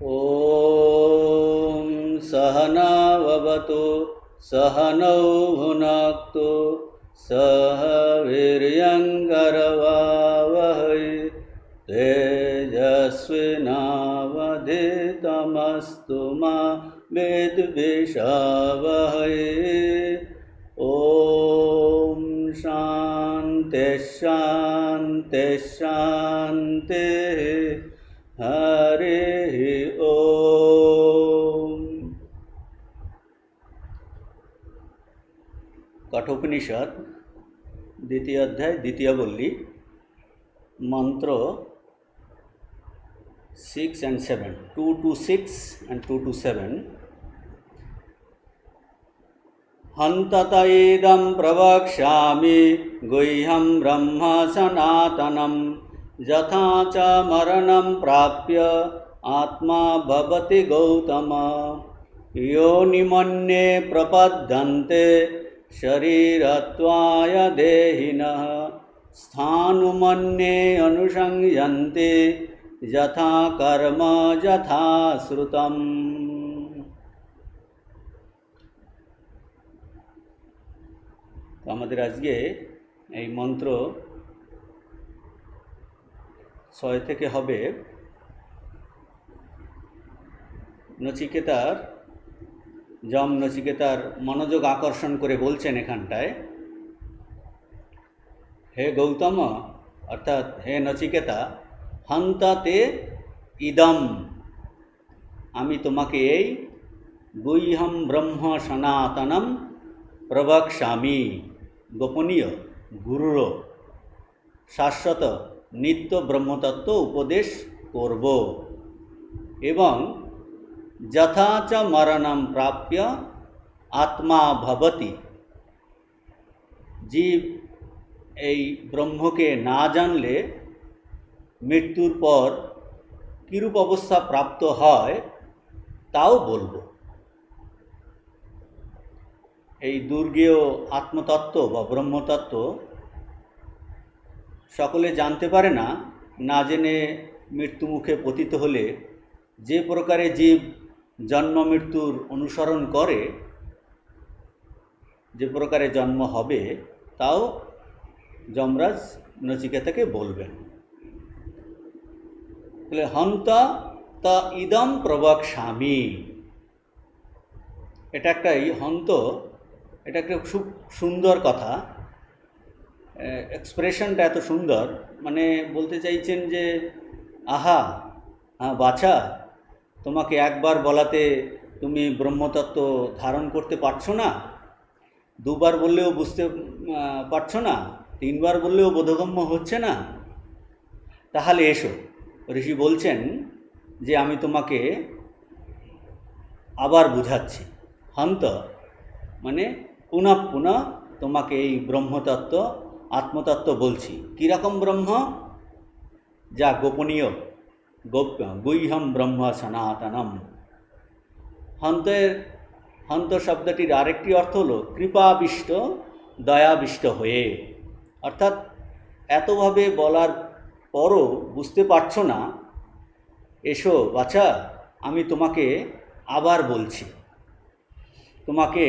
ॐ सहनाववतु सहनौ भुनक्तु सह वीर्यङ्करवावहै तेजस्विनावधीतमस्तु मा विद्विषावहै। ॐ शान्ति शान्ति शान्तिः। हरिः ओम। कठोपनिषद द्वितीय अध्याय द्वितीय बल्ली मंत्र 6 and 7, 2 to 6 and 2 to 7। हन्तत इदं प्रवक्ष्यामि गुह्यं ब्रह्म सनातनं यथा च मरणं प्राप्य आत्मा भवति गौतम। योनिमन्ये प्रपद्यन्ते शरीरत्वाय देहिनः स्थाणुमन्ये अनुसंयन्ते यथा कर्म यथा श्रुतम्। तो आमादेर आजके এই মন্ত্র 6 থেকে হবে নচিকেতার যম নচিকেতার মনোযোগ আকর্ষণ করে বলছেন এখানটায়, হে গৌতম অর্থাৎ হে নচিকেতা, হন্তাতে ইদম, আমি তোমাকে এই গুহ্যম ব্রহ্ম সনাতনম প্রবক্ষ্যামি, গোপনীয় গুরুর শাশ্বত নিত্য ব্রহ্মতত্ত্ব উপদেশ করব, এবং যথা চ মরণম প্রাপ্য আত্মা ভবতি, জীব এই ব্রহ্মকে না জানলে মৃত্যুর পর কিরূপ অবস্থা প্রাপ্ত হয় তাও বলবো। এই দুর্গেয় আত্মতত্ত্ব বা ব্রহ্মতত্ত্ব সকলে জানতে পারে না। না জেনে মৃত্যুমুখে পতিত হলে যে প্রকারে জীব জন্ম মৃত্যুর অনুসরণ করে, যে প্রকারে জন্ম হবে তাও যমরাজ নচিকেতাকে বলবেন। বলে হন্ত তা ইদম প্রবক্ষ্যামি, এটা একটা হন্ত, এটা একটা খুব সুন্দর কথা, এক্সপ্রেশনটা এত সুন্দর, মানে বলতে চাইছেন যে আহা, হ্যাঁ বাছা, তোমাকে একবার বলাতে তুমি ব্রহ্মতত্ত্ব ধারণ করতে পারছো না, দুবার বললেও বুঝতে পারছো না, তিনবার বললেও বোধগম্য হচ্ছে না, তাহলে এসো। ঋষি বলছেন যে আমি তোমাকে আবার বুঝাচ্ছি। হন্ত মানে পুনঃ পুনঃ তোমাকে এই ব্রহ্মতত্ত্ব আত্মতত্ত্ব বলছি। কীরকম ব্রহ্ম? যা গোপনীয়, গুহ্যম ব্রহ্ম সনাতনম। হন্ত শব্দটির আরেকটি অর্থ হলো কৃপাবিষ্ট, দয়াবিষ্ট হয়ে। অর্থাৎ এতভাবে বলার পরও বুঝতে পারছো না, এসো বাছা, আমি তোমাকে আবার বলছি, তোমাকে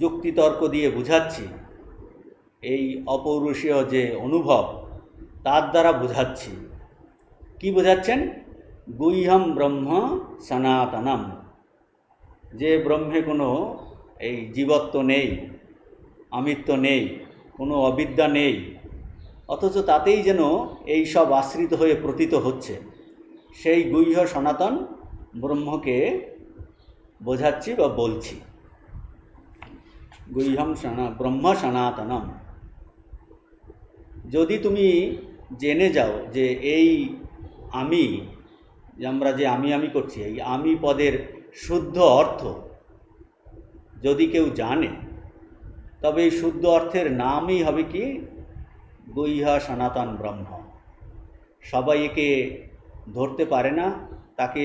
যুক্তিতর্ক দিয়ে বুঝাচ্ছি, এই অপৌরুষীয় যে অনুভব তার দ্বারা বুঝাচ্ছি। কি বোঝাচ্ছেন? গুহ্যম ব্রহ্ম সনাতনম, যে ব্রহ্মে কোনো এই জীবত্ব নেই, আমিত্ব নেই, কোনো অবিদ্যা নেই, অথচ তাতেই যেন এই সব আশ্রিত হয়ে প্রতীত হচ্ছে, সেই গুহ্য সনাতন ব্রহ্মকে বোঝাচ্ছি বা বলছি। গুহ্যম ব্রহ্ম সনাতনম। যদি তুমি জেনে যাও যে এই আমি, আমরা যে আমি করছি, এই আমি পদের শুদ্ধ অর্থ যদি কেউ জানে, তবে এই শুদ্ধ অর্থের নামই হবে কি? গুহ্য সনাতন ব্রহ্ম। সবাই একে ধরতে পারে না, তাকে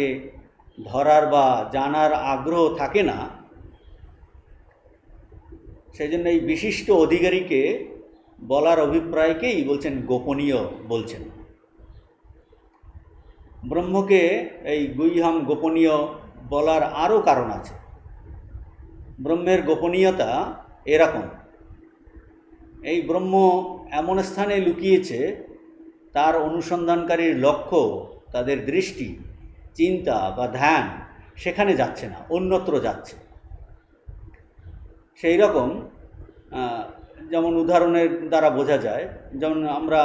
ধরার বা জানার আগ্রহ থাকে না, সেই জন্য এই বিশিষ্ট অধিকারীকে বলার অভিপ্রায়কেই বলছেন গোপনীয় বলছেন। ব্রহ্মকে এই গুহ্যম গোপনীয় বলার আরও কারণ আছে। ব্রহ্মের গোপনীয়তা এরকম, এই ব্রহ্ম এমন স্থানে লুকিয়েছে, তার অনুসন্ধানকারীর লক্ষ্য, তাদের দৃষ্টি, চিন্তা বা ধ্যান সেখানে যাচ্ছে না, অন্যত্র যাচ্ছে। সেই রকম যেমন উদাহরণের দ্বারা বোঝা যায়, যেমন আমরা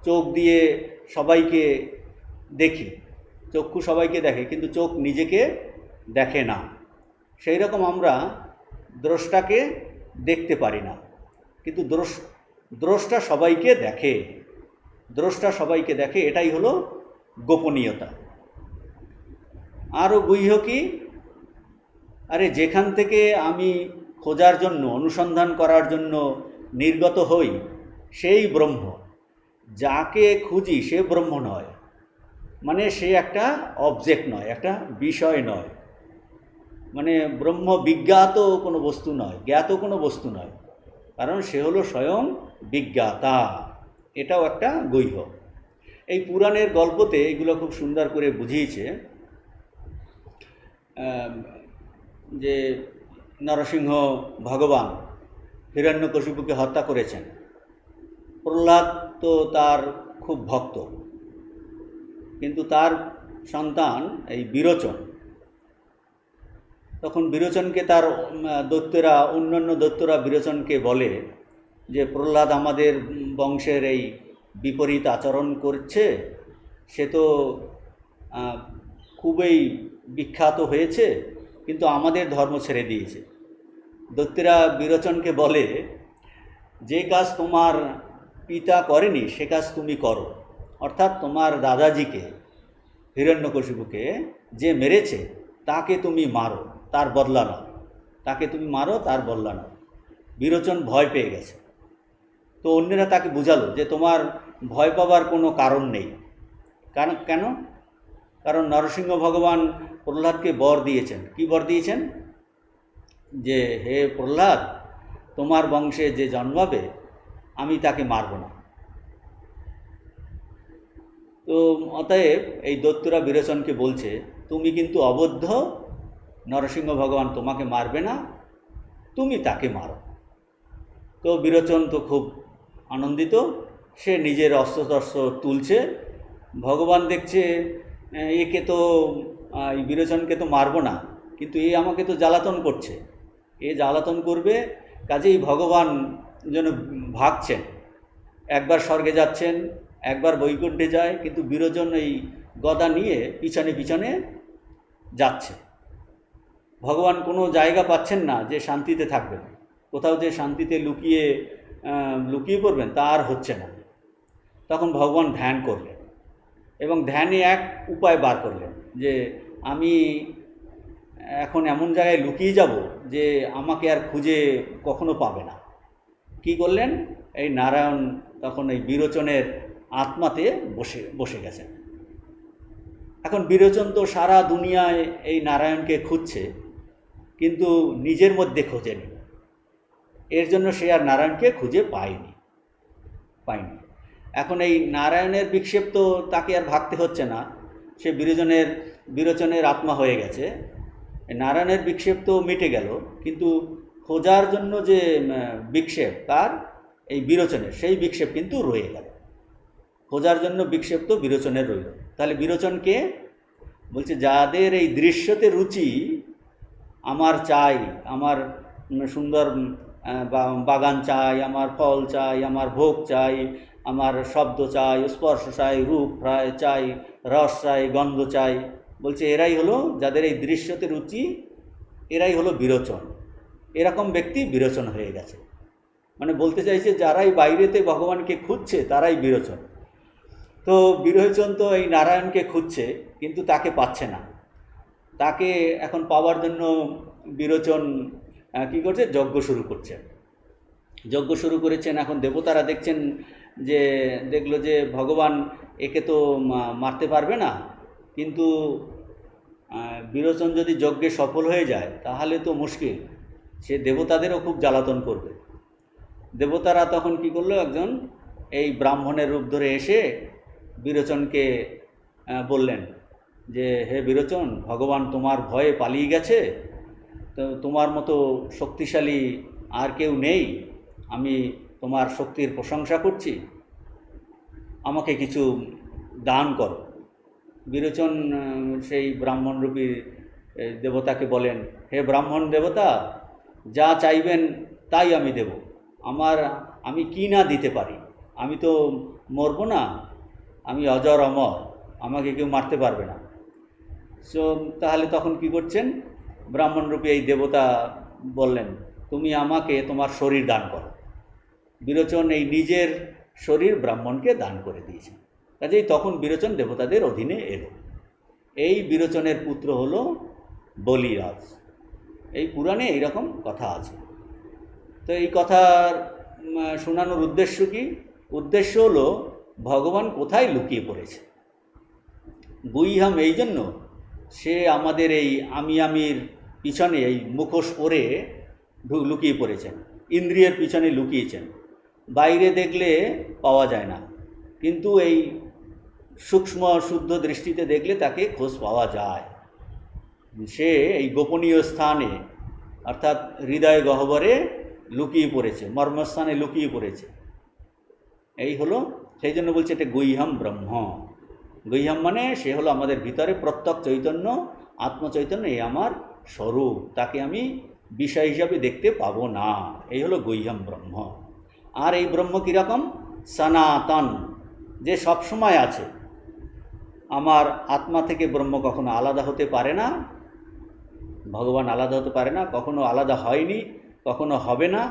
চোখ দিয়ে সবাইকে দেখি, চক্ষু সবাইকে দেখে, কিন্তু চোখ নিজেকে দেখে না। সেই রকম আমরা দ্রষ্টাকে দেখতে পারি না, কিন্তু দ্রষ্টা সবাইকে দেখে, দ্রষ্টা সবাইকে দেখে। এটাই হলো গোপনীয়তা। আরও গুহ্য কি? আরে যেখান থেকে আমি খোঁজার জন্য, অনুসন্ধান করার জন্য নির্গত হই, সেই ব্রহ্ম। যাকে খুঁজি সে ব্রহ্ম নয়, মানে সে একটা অবজেক্ট নয়, একটা বিষয় নয়, মানে ব্রহ্ম বিজ্ঞাত কোনো বস্তু নয়, জ্ঞাত কোনো বস্তু নয়, কারণ সে হলো স্বয়ং বিজ্ঞাতা। এটাও একটা গুহ্য। এই পুরাণের গল্পতে এগুলো খুব সুন্দর করে বুঝিয়েছে যে নরসিংহ ভগবান হিরণ্যকশিপুকে হত্যা করেছেন। প্রহ্লাদ তো তার খুব ভক্ত, কিন্তু তার সন্তান এই বিরোচন, তখন বিরোচনকে তার দৈত্যরা, অন্যান্য দৈত্যরা বিরোচনকে বলে যে প্রহ্লাদ আমাদের বংশের এই বিপরীত আচরণ করছে, সে তো খুবই বিখ্যাত হয়েছে, কিন্তু আমাদের ধর্ম ছেড়ে দিয়েছে। দৈত্যরা বিরোচনকে বলে, যে কাজ তোমার পিতা করেনি সে কাজ তুমি করো, অর্থাৎ তোমার দাদাজিকে, হিরণ্যকশিপুকে যে মেরেছে তাকে তুমি মারো, তার বদলা নাও, তাকে তুমি মারো, তার বদলা নাও। বিরোচন ভয় পেয়ে গেছে। তো অন্যেরা তাকে বুঝালো যে তোমার ভয় পাবার কোনো কারণ নেই। কেন? কারণ নরসিংহ ভগবান প্রহ্লাদকে বর দিয়েছেন। কি বর দিয়েছেন? যে হে প্রহ্লাদ, তোমার বংশে যে জন্মাবে আমি তাকে মারব না। তো অতএব এই দৈত্যরা বিরোচনকে বলছে, তুমি কিন্তু অবদ্ধ, নরসিংহ ভগবান তোমাকে মারবে না, তুমি তাকে মারো। তো বিরোচন তো খুব আনন্দিত, সে নিজের অস্ত্র তুলছে। ভগবান দেখছে একে তো, এই বিরোচনকে তো মারবো না, কিন্তু এ আমাকে তো জ্বালাতন করছে, এ জ্বালাতন করবে, কাজেই ভগবান যেন ভাগছেন, একবার স্বর্গে যাচ্ছেন, একবার বৈকুণ্ঠে যায়, কিন্তু বিরোচন এই গদা নিয়ে পিছনে পিছনে যাচ্ছে। ভগবান কোনো জায়গা পাচ্ছেন না যে শান্তিতে থাকবেন, কোথাও যে শান্তিতে লুকিয়ে পড়বেন তা আর হচ্ছে না। তখন ভগবান ধ্যান করলেন, এবং ধ্যানে এক উপায় বার করলেন যে আমি এখন এমন জায়গায় লুকিয়ে যাব যে আমাকে আর খুঁজে কখনো পাবে না। কি করলেন? এই নারায়ণ তখন এই বিরোচনের আত্মাতে বসে গেছেন। এখন বিরোচন তো সারা দুনিয়ায় এই নারায়ণকে খুঁজছে, কিন্তু নিজের মধ্যে খোঁজেনি, এর জন্য সে আর নারায়ণকে খুঁজে পায়নি। এখন এই নারায়ণের বিক্ষেপ তো তাকে আর ভাগতে হচ্ছে না, সে বিরোচনের আত্মা হয়ে গেছে। নারায়ণের বিক্ষেপ তো মিটে গেল, কিন্তু খোঁজার জন্য যে বিক্ষেপ তার এই বিরোচনের, সেই বিক্ষেপ কিন্তু রয়ে গেল। খোঁজার জন্য বিক্ষেপ তো বিরোচনের রইল। তাহলে বিরোচনকে বলছে, যাদের এই দৃশ্যতে রুচি, আমার চাই, আমার সুন্দর বাগান চাই, আমার ফল চাই, আমার ভোগ চাই, আমার শব্দ চাই, স্পর্শ চাই, রূপ চাই, রস চাই, গন্ধ চাই, বলছে এরাই হলো যাদের এই দৃশ্যতে রুচি, এরাই হলো বিরোচন। এরকম ব্যক্তি বিরোচন হয়ে গেছে। মানে বলতে চাইছে যারাই বাইরেতে ভগবানকে খুঁজছে তারাই বিরোচন। তো বিরোচন তো এই নারায়ণকে খুঁজছে, কিন্তু তাকে পাচ্ছে না। তাকে এখন পাওয়ার জন্য বিরোচন কী করছে? যজ্ঞ শুরু করছেন। যজ্ঞ শুরু করেছেন। এখন দেবতারা দেখলো যে ভগবান একে তো মারতে পারবে না, কিন্তু বিরোচন যদি যজ্ঞে সফল হয়ে যায় তাহলে তো মুশকিল, সে দেবতাদেরও খুব জ্বালাতন করবে। দেবতারা তখন কি করলো? একজন এই ব্রাহ্মণের রূপ ধরে এসে বিরোচনকে বললেন যে হে বিরোচন, ভগবান তোমার ভয়ে পালিয়ে গেছে, তো তোমার মতো শক্তিশালী আর কেউ নেই, আমি তোমার শক্তির প্রশংসা করছি, আমাকে কিছু দান করো। বিরোচন সেই ব্রাহ্মণরূপী দেবতাকে বলেন, হে ব্রাহ্মণ দেবতা, যা চাইবেন তাই আমি দেব। আমি কি না দিতে পারি? আমি তো মরব না, আমি অজর অমর, আমাকে কেউ মারতে পারবে না। সো তাহলে তখন কি করছেন? ব্রাহ্মণরূপী এই দেবতা বললেন, তুমি আমাকে তোমার শরীর দান করো। বিরোচন এই নিজের শরীর ব্রাহ্মণকে দান করে দিয়েছেন। কাজেই তখন বিরোচন দেবতাদের অধীনে এলো। এই বিরোচনের পুত্র হলো বলিরাজ। এই পুরাণে এইরকম কথা আছে। তো এই কথার শোনানোর উদ্দেশ্য কি? উদ্দেশ্য হলো ভগবান কোথায় লুকিয়ে পড়েছে। গুইহাম এই জন্য, সে আমাদের এই আমির পিছনে এই মুখোশ পরে লুকিয়ে পড়েছেন, ইন্দ্রিয়ের পিছনে লুকিয়েছেন। বাইরে দেখলে পাওয়া যায় না, কিন্তু এই সূক্ষ্ম শুদ্ধ দৃষ্টিতে দেখলে তাকে খোঁজ পাওয়া যায়। সে এই গোপনীয় স্থানে অর্থাৎ হৃদয় গহ্বরে লুকিয়ে পড়েছে, মর্মস্থানে লুকিয়ে পড়েছে। এই হলো, সেই জন্য বলছে এটা গুইহাম ব্রহ্ম। গুইহাম মানে সে হলো আমাদের ভিতরে প্রত্যক্ষ চৈতন্য, আত্মচৈতন্য, এই আমার স্বরূপ, তাকে আমি বিষয় হিসাবে দেখতে পাবো না। এই হলো গুইহাম ব্রহ্ম। আর এই ব্রহ্ম কীরকম? সনাতন, যে সবসময় আছে। আমার আত্মা থেকে ব্রহ্ম কখনো আলাদা হতে পারে না, ভগবান আলাদা হতে পারে না, কখনো আলাদা হয়নি, কখনো হবে না।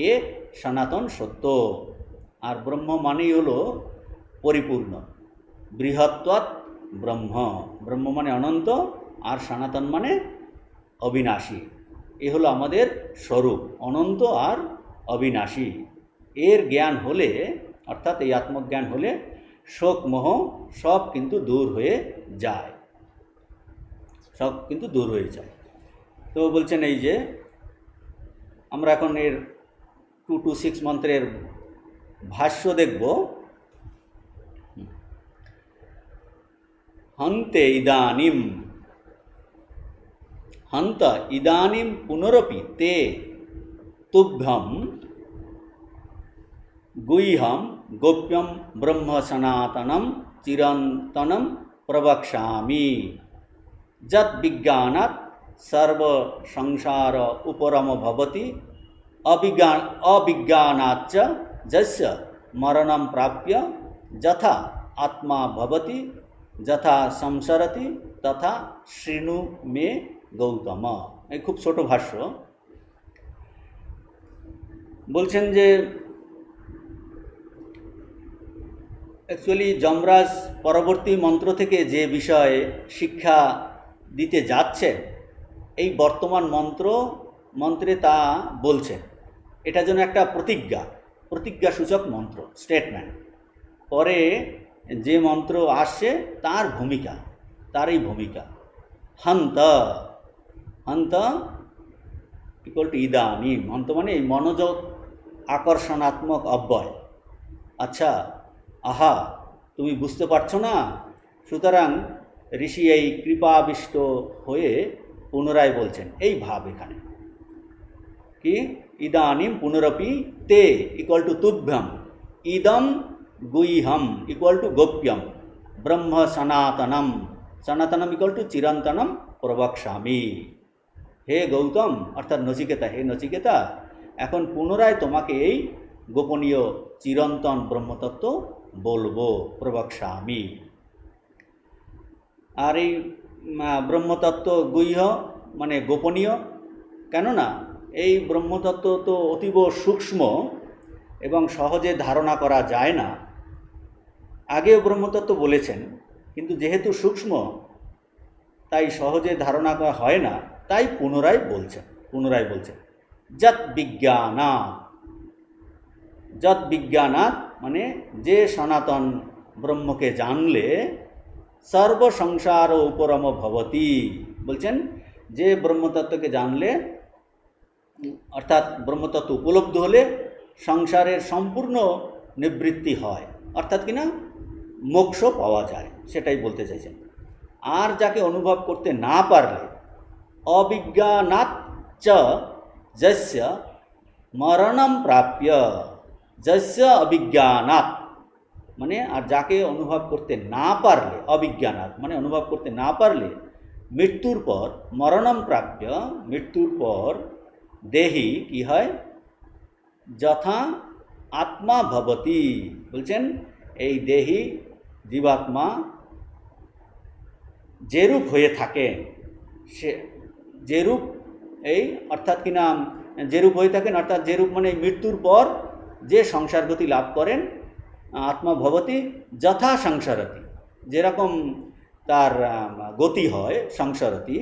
এ সনাতন সত্য। আর ব্রহ্ম মানেই হলো পরিপূর্ণ, বৃহত্তৎ ব্রহ্ম। ব্রহ্ম মানে অনন্ত, আর সনাতন মানে অবিনাশী। এ হলো আমাদের স্বরূপ, অনন্ত আর অবিনাশী। এর জ্ঞান হলে, অর্থাৎ এই আত্মজ্ঞান হলে শোক মোহ সব কিন্তু দূর হয়ে যায়, সব কিন্তু দূর হয়ে যায়। তো বলছেন এই যে আমরা এখন এর 226 মন্ত্রের ভাষ্য দেখব। হন্তে ইদানিম, হন্ত ইদানিম পুনরপি তে তুভ্যম গুইহম গোপ্যম ব্রহ্ম সনাতনম চিরন্তনম প্রবক্ষ্যামি। যৎ বিজ্ঞানাৎ সর্ব সংসার উপরম ভবতি অবিজ্ঞানাচ্চ যস্য মরণম প্রাপ্য যথা আত্মা ভবতি যথা সংসরতি তথা শৃণু মে গৌতম। এই খুব ছোট ভাষ্য। বলছেন যে অ্যাকচুয়ালি যমরাজ পরবর্তী মন্ত্র থেকে যে বিষয়ে শিক্ষা দিতে যাচ্ছেন, এই বর্তমান মন্ত্রে তা বলছেন। এটা যেন একটা প্রতিজ্ঞাসূচক মন্ত্র, স্টেটমেন্ট। পরে যে মন্ত্র আসছে তার ভূমিকা, তারই ভূমিকা। হন্ত, হন্ত ইকুয়াল টু ইদানিম। হন্ত মানে এই মনোযোগ আকর্ষণাত্মক অব্যয়। আচ্ছা, আহা, তুমি বুঝতে পারছো না? সুতরাং ঋষি এই কৃপাবিষ্ট হয়ে পুনরায় বলছেন এই ভাব এখানে কি, ইদানিম পুনরপি তে equal to তুভ্যম, ইদম গুইহম equal to গোপ্যম, Brahma সনাতনম, সনাতনম equal to চিরন্তনম প্রবক্ষ্যামি। হে গৌতম, অর্থাৎ নচিকেতা, হে নচিকেতা, এখন পুনরায় তোমাকে এই গোপনীয় চিরন্তন ব্রহ্মতত্ত্ব বলবো, প্রবক্ষ্যামি। আর এই ব্রহ্মতত্ত্ব গুহ্য মানে গোপনীয়, কেননা এই ব্রহ্মতত্ত্ব তো অতীব সূক্ষ্ম এবং সহজে ধারণা করা যায় না। আগেও ব্রহ্মতত্ত্ব বলেছেন, কিন্তু যেহেতু সূক্ষ্ম তাই সহজে ধারণা করা হয় না, তাই পুনরায় বলছেন। যৎ বিজ্ঞানাৎ মানে যে সনাতন ব্রহ্মকে জানলে সর্ব সংসার উপরম ভবতি। বলছেন যে ব্রহ্মতত্ত্বকে জানলে, অর্থাৎ ব্রহ্মতত্ত্ব উপলব্ধ হলে সংসারের সম্পূর্ণ নিবৃত্তি হয়। অর্থাৎ কিনা মোক্ষ পাওয়া যায়, সেটাই বলতে চাইছেন। আর যাকে অনুভব করতে না পারলে অবিজ্ঞানাৎ চ যস্য মরণম প্রাপ্য, যস্য অবিজ্ঞানাৎ মানে আর যাকে অনুভব করতে না পারলে, অবিজ্ঞানাৎ মানে অনুভব করতে না পারলে মৃত্যুর পর মরণম প্রাপ্য, মৃত্যুর পর দেহি কি হয়, যথা আত্মা ভবতি, বলছেন এই দেহি জীবাত্মা যেরূপ হয়ে থাকে, সে যেরূপ এই অর্থাৎ কি নাম যেরূপ হয়ে থাকেন, অর্থাৎ যেরূপ মানে মৃত্যুর পর যে সংসার গতি লাভ করেন, আত্মা ভবতি যথা সংসারতি, যেরকম তার গতি হয় সংসারতি,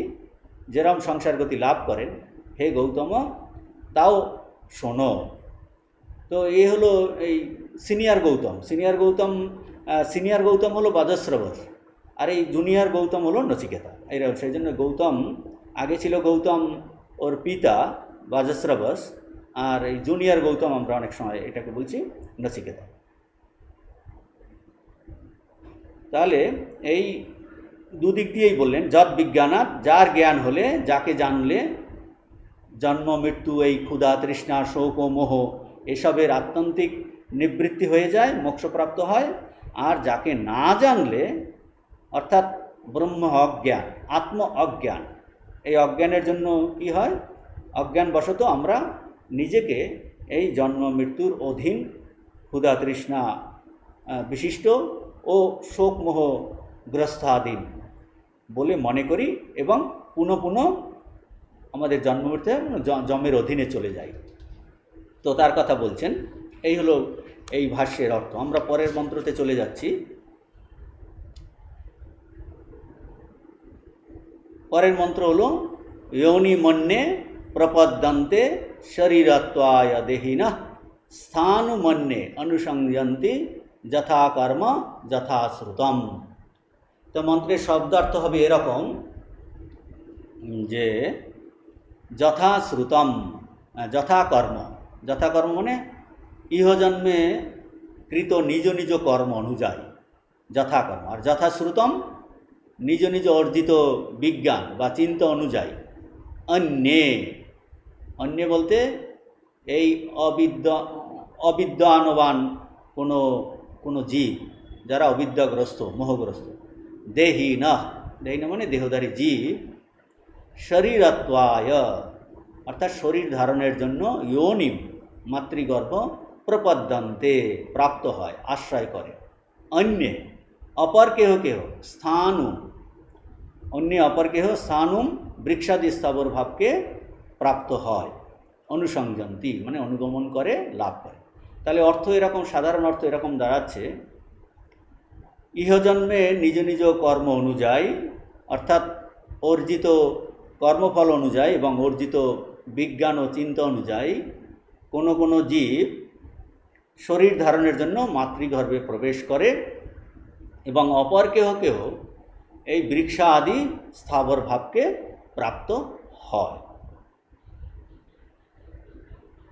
যেরকম সংসার গতি লাভ করেন, হে গৌতম তাও শোনো। তো এই হলো এই সিনিয়র গৌতম। সিনিয়র গৌতম হলো বাজশ্রবস, আর এই জুনিয়র গৌতম হলো নচিকেতা। এরকম সেই জন্য গৌতম আগে ছিল গৌতম ওর পিতা বাজশ্রবস, আর এই জুনিয়র গৌতম আমরা অনেক সময় এটাকে বলছি নচিকেতা। তাহলে এই দুদিক দিয়েই বললেন, যৎ বিজ্ঞানাৎ যার জ্ঞান হলে, যাকে জানলে জন্ম মৃত্যু, এই ক্ষুধা তৃষ্ণা শোক ও মোহ এসবের আত্যন্তিক নিবৃত্তি হয়ে যায়, মোক্ষপ্রাপ্ত হয়। আর যাকে না জানলে অর্থাৎ ব্রহ্ম অজ্ঞান, আত্ম অজ্ঞান, এই অজ্ঞানের জন্য কি হয়, অজ্ঞানবশত আমরা নিজেকে এই জন্ম মৃত্যুর অধীন, ক্ষুধা তৃষ্ণা বিশিষ্ট ও শোক মোহ গ্রস্তাধীন বলে মনে করি এবং পুনঃ পুনঃ আমাদের জন্ম মৃত্যু জমের অধীনে চলে যাই। তো তার কথা বলছেন, এই হলো এই ভাষ্যের অর্থ। আমরা পরের মন্ত্রতে চলে যাচ্ছি। পরের মন্ত্র হলো যোনি মন্যে প্রপদ্যন্তে শরীরত্বায় দেহিনঃ স্থানু মন্যে অনুসংযন্তি যথা কর্ম যথা শ্রুতম। তো মন্ত্রের শব্দার্থ হবে এরকম যে যথা শ্রুতম, যথা কর্ম, যথা কর্ম মানে ইহজন্মে কৃত নিজ নিজ কর্ম অনুযায়ী যথা কর্ম, আর যথা শ্রুতম নিজ নিজ অর্জিত বিজ্ঞান বা চিন্তা অনুযায়ী। অন্যে, অন্যে বলতে এই অবিদ্যানবান কোনো জীব, যারা অবিদ্যাগ্রস্ত মোহগ্রস্ত, দেহি না, দেহি না মানে দেহধারী জীব, শরীরত্বায় অর্থাৎ শরীর ধারণের জন্য যোনিম মাতৃগর্ভ প্রপদ্যন্তে প্রাপ্ত হয়, আশ্রয় করে। অন্যে অপর কেহ কেহ স্থানু, অন্যে অপর কেহ স্থানুম বৃক্ষাদি স্থাবর ভাবকে প্রাপ্ত হয়, অনুসংযন্তি মানে অনুগমন করে, লাভ করে। তাহলে অর্থ এরকম, সাধারণ অর্থ এরকম দাঁড়াচ্ছে, ইহজন্মে নিজ নিজ কর্ম অনুযায়ী অর্থাৎ অর্জিত কর্মফল অনুযায়ী এবং অর্জিত বিজ্ঞান ও চিন্তা অনুযায়ী কোনো জীব শরীর ধারণের জন্য মাতৃগর্ভে প্রবেশ করে এবং অপর কেহ কেহ এই বৃক্ষা আদি স্থাবর ভাবকে প্রাপ্ত হয়।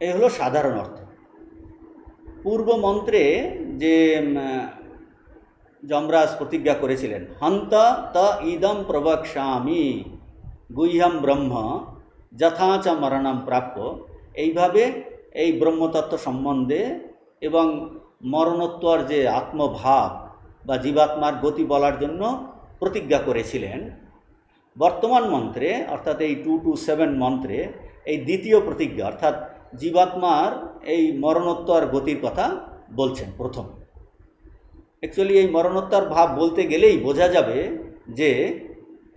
এই হলো সাধারণ অর্থ। পূর্ব মন্ত্রে যে যমরাজ প্রতিজ্ঞা করেছিলেন, হন্ত ত ইদম প্রবক্ষ্যামি গুহ্যম ব্রহ্ম যথা চ মরণম প্রাপ্য, এইভাবে এই ব্রহ্মতত্ত্ব সম্বন্ধে এবং মরণোত্তর যে আত্মভাব বা জীবাত্মার গতি বলার জন্য প্রতিজ্ঞা করেছিলেন। বর্তমান মন্ত্রে অর্থাৎ এই 227 মন্ত্রে এই দ্বিতীয় প্রতিজ্ঞা অর্থাৎ জীবাত্মার এই মরণোত্তর গতির কথা বলছেন প্রথম। অ্যাকচুয়ালি এই মরণোত্তর ভাব বলতে গেলেই বোঝা যাবে যে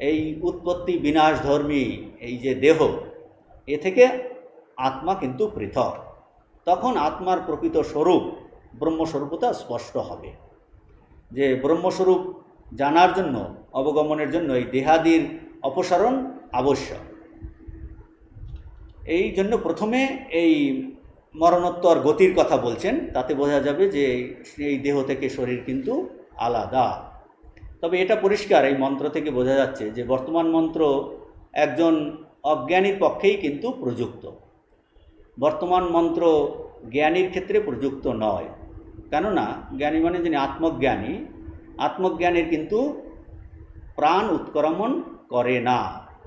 এই উৎপত্তি বিনাশধর্মী এই যে দেহ, এ থেকে আত্মা কিন্তু পৃথক। তখন আত্মার প্রকৃত স্বরূপ ব্রহ্মস্বরূপতা স্পষ্ট হবে। যে ব্রহ্মস্বরূপ জানার জন্য, অবগমনের জন্য এই দেহাদির অপসারণ আবশ্যক। এই জন্য প্রথমে এই মরণোত্তর গতির কথা বলছেন, তাতে বোঝা যাবে যে এই দেহ থেকে শরীর কিন্তু আলাদা। তবে এটা পরিষ্কার এই মন্ত্র থেকে বোঝা যাচ্ছে যে বর্তমান মন্ত্র একজন অজ্ঞানীর পক্ষেই কিন্তু প্রযুক্ত। বর্তমান মন্ত্র জ্ঞানীর ক্ষেত্রে প্রযুক্ত নয়, কেননা জ্ঞানী মানে যিনি আত্মজ্ঞানী, আত্মজ্ঞানের কিন্তু প্রাণ উৎক্রমণ করে না,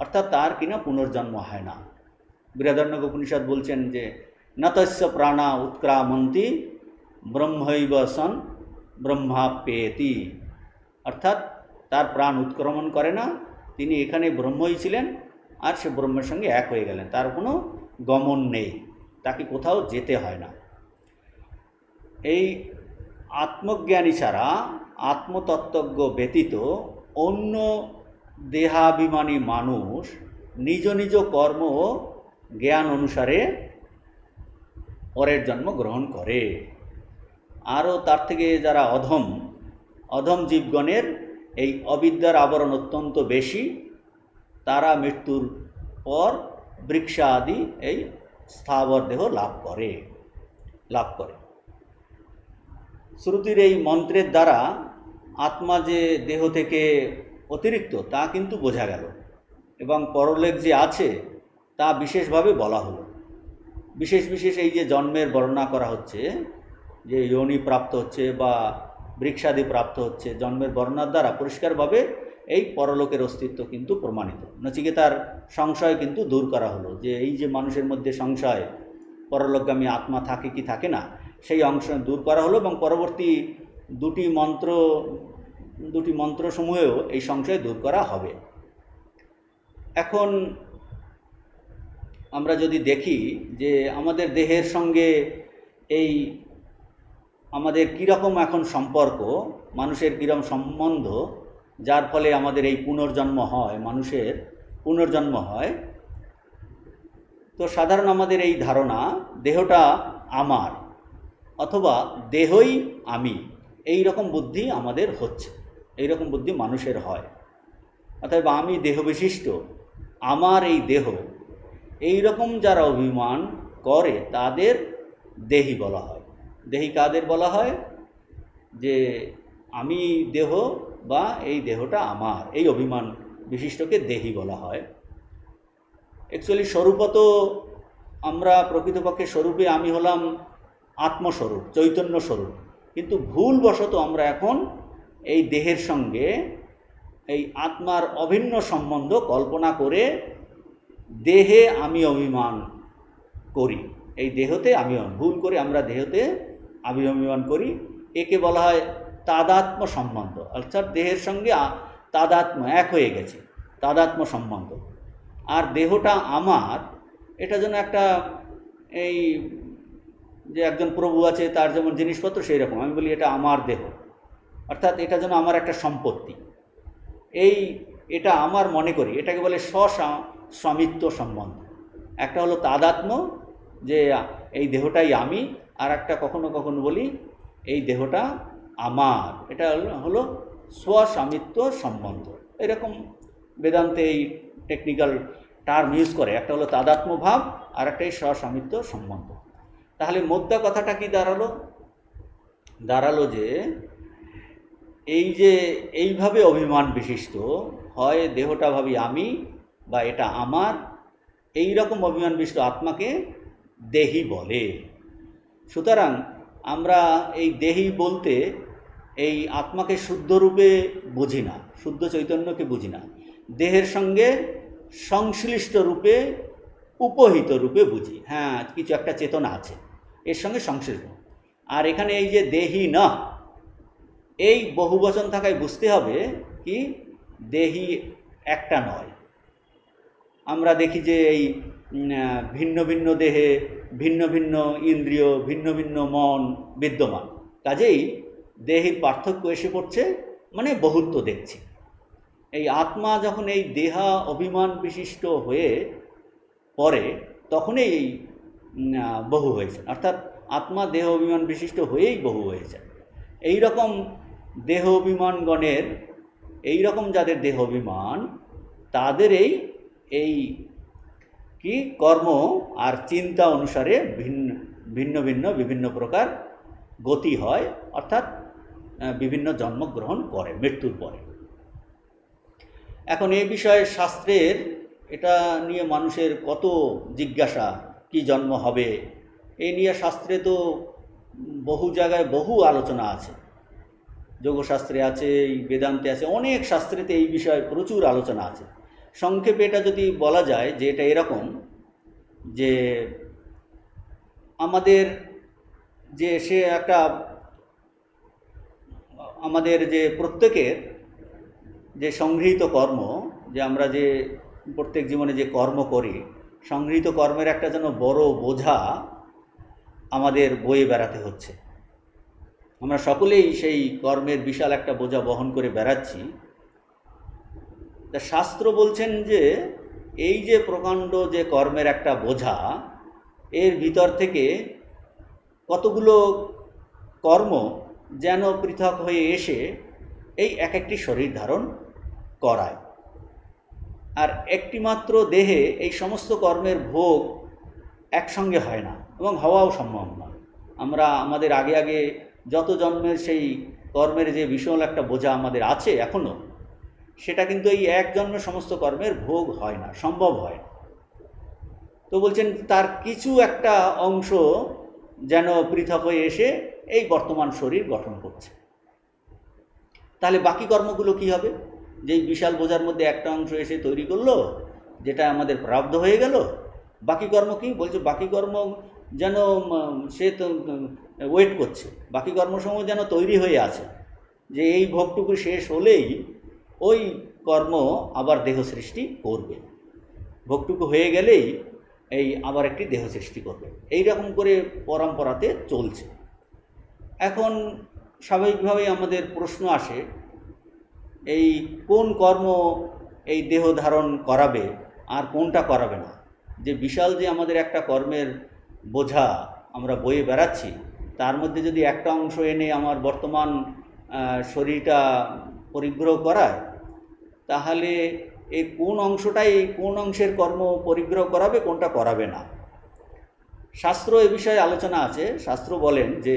অর্থাৎ তার কিনা পুনর্জন্ম হয় না। বৃহদারণ্যক উপনিষদ বলছেন যে নতস্য প্রাণা উৎক্রামন্তি ব্রহ্মৈব সন ব্রহ্মাপ্যেতি, অর্থাৎ তার প্রাণ উৎক্রমণ করে না, তিনি এখানে ব্রহ্মই ছিলেন আর সে ব্রহ্মের সঙ্গে এক হয়ে গেলেন, তার কোনো গমন নেই, তাকে কোথাও যেতে হয় না। এই আত্মজ্ঞানী ছাড়া, আত্মতত্ত্বজ্ঞ ব্যতীত অন্য দেহাভিমানী মানুষ নিজ নিজ কর্ম ও জ্ঞান অনুসারে পরের জন্ম গ্রহণ করে। আরও তার থেকে যারা অধম জীবগণের এই অবিদ্যার আবরণ অত্যন্ত বেশি, তারা মৃত্যুর পর বৃক্ষা আদি এই স্থাবর দেহ লাভ করে। শ্রুতির এই মন্ত্রের দ্বারা আত্মা যে দেহ থেকে অতিরিক্ত তা কিন্তু বোঝা গেল, এবং পরলোক যে আছে তা বিশেষভাবে বলা হলো। বিশেষ এই যে জন্মের বর্ণনা করা হচ্ছে, যে যোনি প্রাপ্ত হচ্ছে বা বৃক্ষাদি প্রাপ্ত হচ্ছে, জন্মের বর্ণনার দ্বারা পরিষ্কারভাবে এই পরলোকের অস্তিত্ব কিন্তু প্রমাণিত। নচিকেতার সংশয় কিন্তু দূর করা হলো, যে এই যে মানুষের মধ্যে সংশয় পরলোকগামী আত্মা থাকে কি থাকে না, সেই অংশ দূর করা হলো, এবং পরবর্তী দুটি মন্ত্রসমূহেও এই সংশয় দূর করা হবে। এখন আমরা যদি দেখি যে আমাদের দেহের সঙ্গে এই আমাদের কীরকম এখন সম্পর্ক, মানুষের কীরকম সম্বন্ধ, যার ফলে আমাদের এই পুনর্জন্ম হয়, মানুষের পুনর্জন্ম হয়। তো সাধারণ আমাদের এই ধারণা দেহটা আমার অথবা দেহই আমি, এই রকম বুদ্ধি আমাদের হচ্ছে, এই রকম বুদ্ধি মানুষের হয়। অতএব আমি দেহ বিশিষ্ট, আমার এই দেহ, এই রকম যারা অভিমান করে তাদের দেহি বলা হয়। দেহি কাদের বলা হয়? যে আমি দেহ বা এই দেহটা আমার, এই অভিমান বিশিষ্টকে দেহি বলা হয়। অ্যাকচুয়ালি স্বরূপত আমরা প্রকৃতপক্ষে স্বরূপে আমি হলাম আত্মস্বরূপ, চৈতন্য স্বরূপ, কিন্তু ভুলবশত আমরা এখন এই দেহের সঙ্গে এই আত্মার অভিন্ন সম্বন্ধ কল্পনা করে দেহে আমি অভিমান করি, এই দেহতে আমি ভুল করে আমরা দেহতে আমি অভিমান করি। একে বলা হয় তাদাত্ম সম্বন্ধ, অর্থাৎ দেহের সঙ্গে তাদাত্ম, এক হয়ে গেছে, তাদাত্ম সম্বন্ধ। আর দেহটা আমার, এটা যেন একটা এই যে একজন প্রভু আছে তার যেমন জিনিসপত্র সেই রকম আমি বলি এটা আমার দেহ, অর্থাৎ এটা যেন আমার একটা সম্পত্তি, এটা আমার মনে করি, এটাকে বলে স্বামিত্ব সম্বন্ধ। একটা হলো তাদাত্ম, যে এই দেহটাই আমি, আর একটা কখনো কখনো বলি এই দেহটা আমার, এটা হলো স্বস্বামিত্ব সম্বন্ধ। এরকম বেদান্তে এই টেকনিক্যাল টার্ম ইউজ করে, একটা হলো তাদাত্ম ভাব আর একটাই স্বস্বামিত্ব সম্বন্ধ। তাহলে মোদ্দা কথাটা কি দাঁড়ালো যে এই যে এইভাবে অভিমান বিশিষ্ট হয়, দেহটা ভাবি আমি বা এটা আমার, এই রকম অভিমান বিশিষ্ট আত্মাকে দেহি বলে। সুতরাং আমরা এই দেহি বলতে এই আত্মাকে শুদ্ধ রূপে বুঝি না, শুদ্ধ চৈতন্যকে বুঝি না, দেহের সঙ্গে সংশ্লিষ্ট রূপে, উপহিত রূপে বুঝি। হ্যাঁ, কিছু একটা চেতনা আছে এর সঙ্গে সংশ্লিষ্ট। আর এখানে এই যে দেহি না, এই বহুবচন থাকায় বুঝতে হবে কি দেহি একটা নয়। আমরা দেখি যে এই ভিন্ন ভিন্ন দেহে ভিন্ন ভিন্ন ইন্দ্রিয়, ভিন্ন ভিন্ন মন বিদ্যমান, কাজেই দেহের পার্থক্য এসে পড়ছে, মানে বহুত্ব দেখছি। এই আত্মা যখন এই দেহা অভিমান বিশিষ্ট হয়ে পড়ে তখনই এই বহু হয়েছে, অর্থাৎ আত্মা দেহ অভিমান বিশিষ্ট হয়েই বহু হয়েছে। এই রকম দেহ অভিমানগণের, এই রকম যাদের দেহ অভিমান, তাদের এই কি কর্ম আর চিন্তা অনুসারে ভিন্ন ভিন্ন বিভিন্ন প্রকার গতি হয়, অর্থাৎ বিভিন্ন জন্মগ্রহণ করে মৃত্যুর পরে। এখন এই বিষয়ে শাস্ত্রের এটা নিয়ে মানুষের কত জিজ্ঞাসা, কি জন্ম হবে, এই নিয়ে শাস্ত্রে তো বহু জায়গায় বহু আলোচনা আছে। যোগশাস্ত্রে আছে, এই বেদান্তে আছে, অনেক শাস্ত্রেতে এই বিষয়ে প্রচুর আলোচনা আছে। সংক্ষেপে এটা যদি বলা যায় যে এটা এরকম যে আমাদের যে সে একটা আমাদের যে প্রত্যেকের যে সংগৃহীত কর্ম, যে আমরা যে প্রত্যেক জীবনে যে কর্ম করি, সংগৃহীত কর্মের একটা যেন বড় বোঝা আমাদের বয়ে বেড়াতে হচ্ছে। আমরা সকলেই সেই কর্মের বিশাল একটা বোঝা বহন করে বেড়াচ্ছি। তা শাস্ত্র বলছেন যে এই যে প্রকাণ্ড যে কর্মের একটা বোঝা, এর ভিতর থেকে কতগুলো কর্ম যেন পৃথক হয়ে এসে এই এক একটি শরীর ধারণ করায়। আর একটিমাত্র দেহে এই সমস্ত কর্মের ভোগ একসঙ্গে হয় না এবং হওয়াও সম্ভব নয়। আমরা আমাদের আগে আগে যত জন্মের সেই কর্মের যে বিশাল একটা বোঝা আমাদের আছে এখনও, সেটা কিন্তু এই এক জন্মের সমস্ত কর্মের ভোগ হয় না, সম্ভব হয় না। তো বলছেন তার কিছু একটা অংশ যেন পৃথক হয়ে এসে এই বর্তমান শরীর গঠন করছে। তাহলে বাকি কর্মগুলো কি হবে? যেই বিশাল বোঝার মধ্যে একটা অংশ এসে তৈরি করলো, যেটা আমাদের প্রাপ্ত হয়ে গেল, বাকি কর্ম কি বলছে? বাকি কর্ম যেন সে তো ওয়েট করছে, বাকি কর্মসমূহ যেন তৈরি হয়ে আছে, যে এই ভোগটুকু শেষ হলেই ওই কর্ম আবার দেহ সৃষ্টি করবে, ভোগটুকু হয়ে গেলেই এই আবার একটি দেহ সৃষ্টি করবে। এই রকম করে পরম্পরাতে চলছে। এখন স্বাভাবিকভাবেই আমাদের প্রশ্ন আসে, এই কোন কর্ম এই দেহ ধারণ করাবে আর কোনটা করাবে না? যে বিশাল যে আমাদের একটা কর্মের বোঝা আমরা বয়ে বেড়াচ্ছি, তার মধ্যে যদি একটা অংশ এনে আমার বর্তমান শরীরটা পরিগ্রহ করায়, তাহলে এই কোন অংশের কর্ম পরিগ্রহ করাবে, কোনটা করাবে না? শাস্ত্র এ বিষয়ে আলোচনা আছে। শাস্ত্র বলেন যে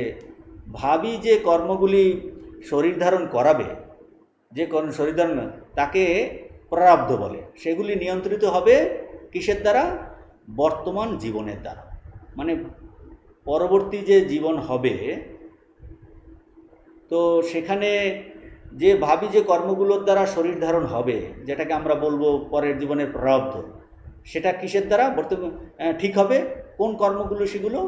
ভাবী যে কর্মগুলি শরীর ধারণ করাবে, যে শরীর ধারণ, তাকে প্রারব্ধ বলে। সেগুলি নিয়ন্ত্রিত হবে কিসের দ্বারা? বর্তমান জীবনের দ্বারা। মানে পরবর্তী যে জীবন হবে, তো সেখানে যে ভাবী যে কর্মগুলোর দ্বারা শরীর ধারণ হবে, যেটাকে আমরা বলবো পরের জীবনের প্রারব্ধ, সেটা কিসের দ্বারা বর্তমান ঠিক হবে? কোন কর্মগুলো সেগুলো?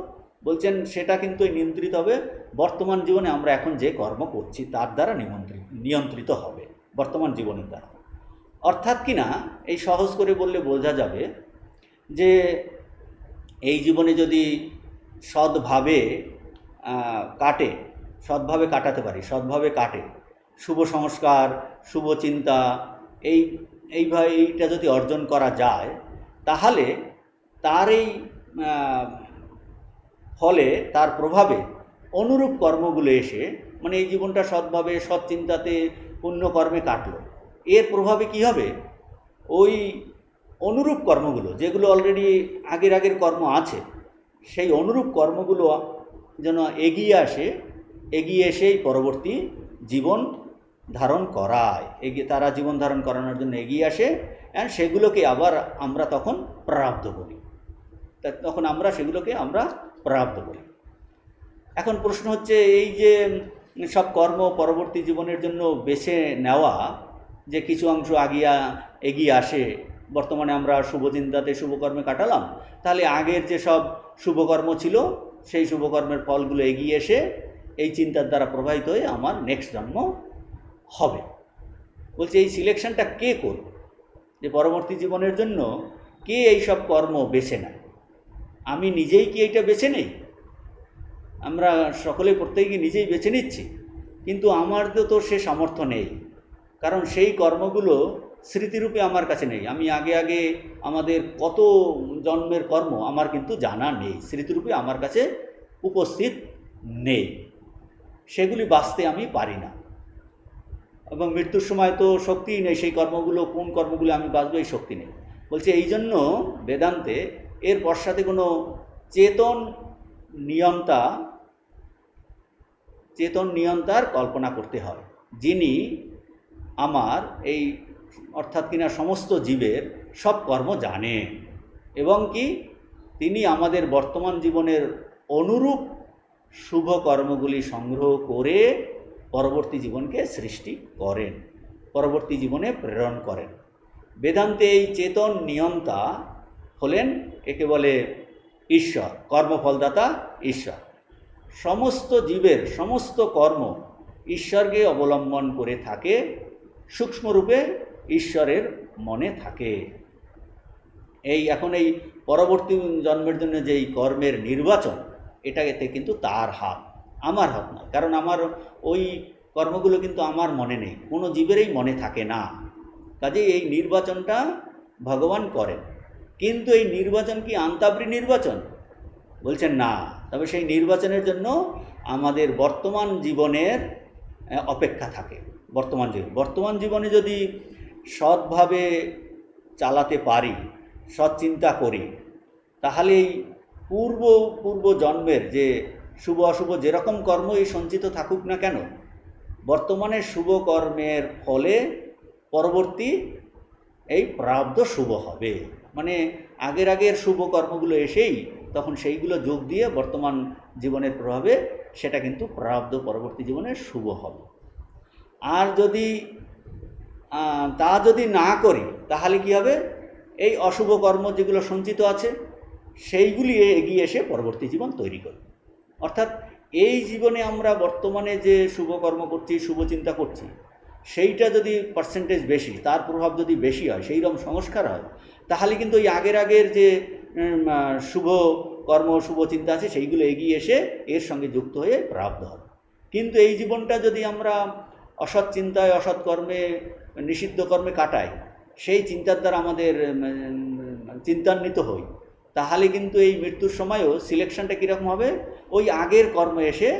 বলছেন সেটা কিন্তু নিয়ন্ত্রিত হবে বর্তমান জীবনে আমরা এখন যে কর্ম করছি তার দ্বারা নিয়ন্ত্রিত হবে, বর্তমান জীবনের দ্বারা। অর্থাৎ কি না, এই সহজ করে বললে বোঝা যাবে যে এই জীবনে যদি সৎভাবে কাটে, সৎভাবে কাটাতে পারি, সৎভাবে কাটে, শুভ সংস্কার, শুভ চিন্তা, এইভাবে এইটা যদি অর্জন করা যায়, তাহলে তার এই ফলে, তার প্রভাবে অনুরূপ কর্মগুলো এসে, মানে এই জীবনটা সৎভাবে সৎ চিন্তাতে পুণ্যকর্মে কাটলো, এর প্রভাবে কি হবে? ওই অনুরূপ কর্মগুলো যেগুলো অলরেডি আগের কর্ম আছে, সেই অনুরূপ কর্মগুলো যেন এগিয়ে এসেই পরবর্তী জীবন ধারণ করায়, তারা জীবন ধারণ করানোর জন্য এগিয়ে আসে, অ্যান্ড সেগুলোকে আবার আমরা তখন প্রারব্ধ বলি। তখন আমরা সেগুলোকে প্রারব্ধ বলি। এখন প্রশ্ন হচ্ছে, এই যে সব কর্ম পরবর্তী জীবনের জন্য বেছে নেওয়া, যে কিছু অংশ এগিয়ে আসে, বর্তমানে আমরা শুভচিন্তাতে শুভকর্মে কাটালাম, তাহলে আগের যে সব শুভকর্ম ছিল সেই শুভকর্মের ফলগুলো এগিয়ে এসে এই চিন্তার দ্বারা প্রভাবিত হয়ে আমার নেক্সট জন্ম হবে। বলছে এই সিলেকশনটা কে করবে? যে পরবর্তী জীবনের জন্য কে এই সব কর্ম বেছে নেয়? আমি নিজেই কি এইটা বেছে নেই? আমরা সকলেই প্রত্যেকে নিজেই বেছে নিচ্ছি, কিন্তু আমার তো সে সামর্থ্য নেই, কারণ সেই কর্মগুলো স্মৃতিরূপে আমার কাছে নেই। আমি আগে আমাদের কত জন্মের কর্ম আমার কিন্তু জানা নেই, স্মৃতিরূপে আমার কাছে উপস্থিত নেই, সেগুলি বাঁচতে আমি পারি না, এবং মৃত্যুর সময় তো শক্তিই নেই সেই কর্মগুলো, কোন কর্মগুলো আমি বাঁচবো এই শক্তি নেই। বলছে এই জন্য বেদান্তে এর পশ্চাতে কোনো চেতন নিয়ন্তার কল্পনা করতে হয়, যিনি আমার এই অর্থাৎ কিনা সমস্ত জীবের সব কর্ম জানেন, এবং কি তিনি আমাদের বর্তমান জীবনের অনুরূপ শুভ কর্মগুলি সংগ্রহ করে পরবর্তী জীবনকে সৃষ্টি করেন, পরবর্তী জীবনে প্রেরণ করেন। বেদান্তে এই চেতন নিয়ন্তা হলেন, একে বলে ঈশ্বর, কর্মফলদাতা ঈশ্বর। সমস্ত জীবের সমস্ত কর্ম ঈশ্বরকে অবলম্বন করে থাকে, সূক্ষ্মরূপে ঈশ্বরের মনে থাকে। এখন এই পরবর্তী জন্মের জন্য যেই কর্মের নির্বাচন, এটাতে কিন্তু তার হাত, আমার হাত না। কারণ আমার ওই কর্মগুলো কিন্তু আমার মনে নেই, কোনো জীবেরই মনে থাকে না। কাজেই এই নির্বাচনটা ভগবান করেন। কিন্তু এই নির্বাচন কি আন্তাবৃ নির্বাচন? বলছেন না। তবে সেই নির্বাচনের জন্য আমাদের বর্তমান জীবনের অপেক্ষা থাকে। বর্তমান জীবনে যদি সৎভাবে চালাতে পারি, সৎ চিন্তা করি, তাহলে এই পূর্ব জন্মের যে শুভ অশুভ যেরকম কর্মই সঞ্চিত থাকুক না কেন, বর্তমানে শুভ কর্মের ফলে পরবর্তী এই প্রারব্ধ শুভ হবে। মানে আগের শুভ কর্মগুলো এসেই তখন সেইগুলো যোগ দিয়ে বর্তমান জীবনের প্রভাবে সেটা কিন্তু প্রারব্ধ পরবর্তী জীবনে শুভ হবে। আর যদি না করি, তাহলে কি হবে? এই অশুভ কর্ম যেগুলো সঞ্চিত আছে সেইগুলি এগিয়ে এসে পরবর্তী জীবন তৈরি করবে। অর্থাৎ এই জীবনে আমরা বর্তমানে যে শুভ কর্ম করছি, শুভ চিন্তা করছি, সেইটা যদি পার্সেন্টেজ বেশি, তার প্রভাব যদি বেশি হয়, সেই রকম সংস্কার হয়, তাহলে কিন্তু ওই আগের যে শুভ কর্ম, শুভ চিন্তা আছে, সেইগুলো এগিয়ে এসে এর সঙ্গে যুক্ত হয়ে প্রাপ্ত হবে। কিন্তু এই জীবনটা যদি আমরা অসৎ চিন্তায়, অসৎ কর্মে, নিষিদ্ধ কর্মে কাটাই, সেই চিন্তার দ্বারা আমাদের চিন্তান্বিত হই, তাহলে কিন্তু এই মৃত্যুর সময়ও সিলেকশনটা কীরকম হবে? ওই আগের কর্ম এসে,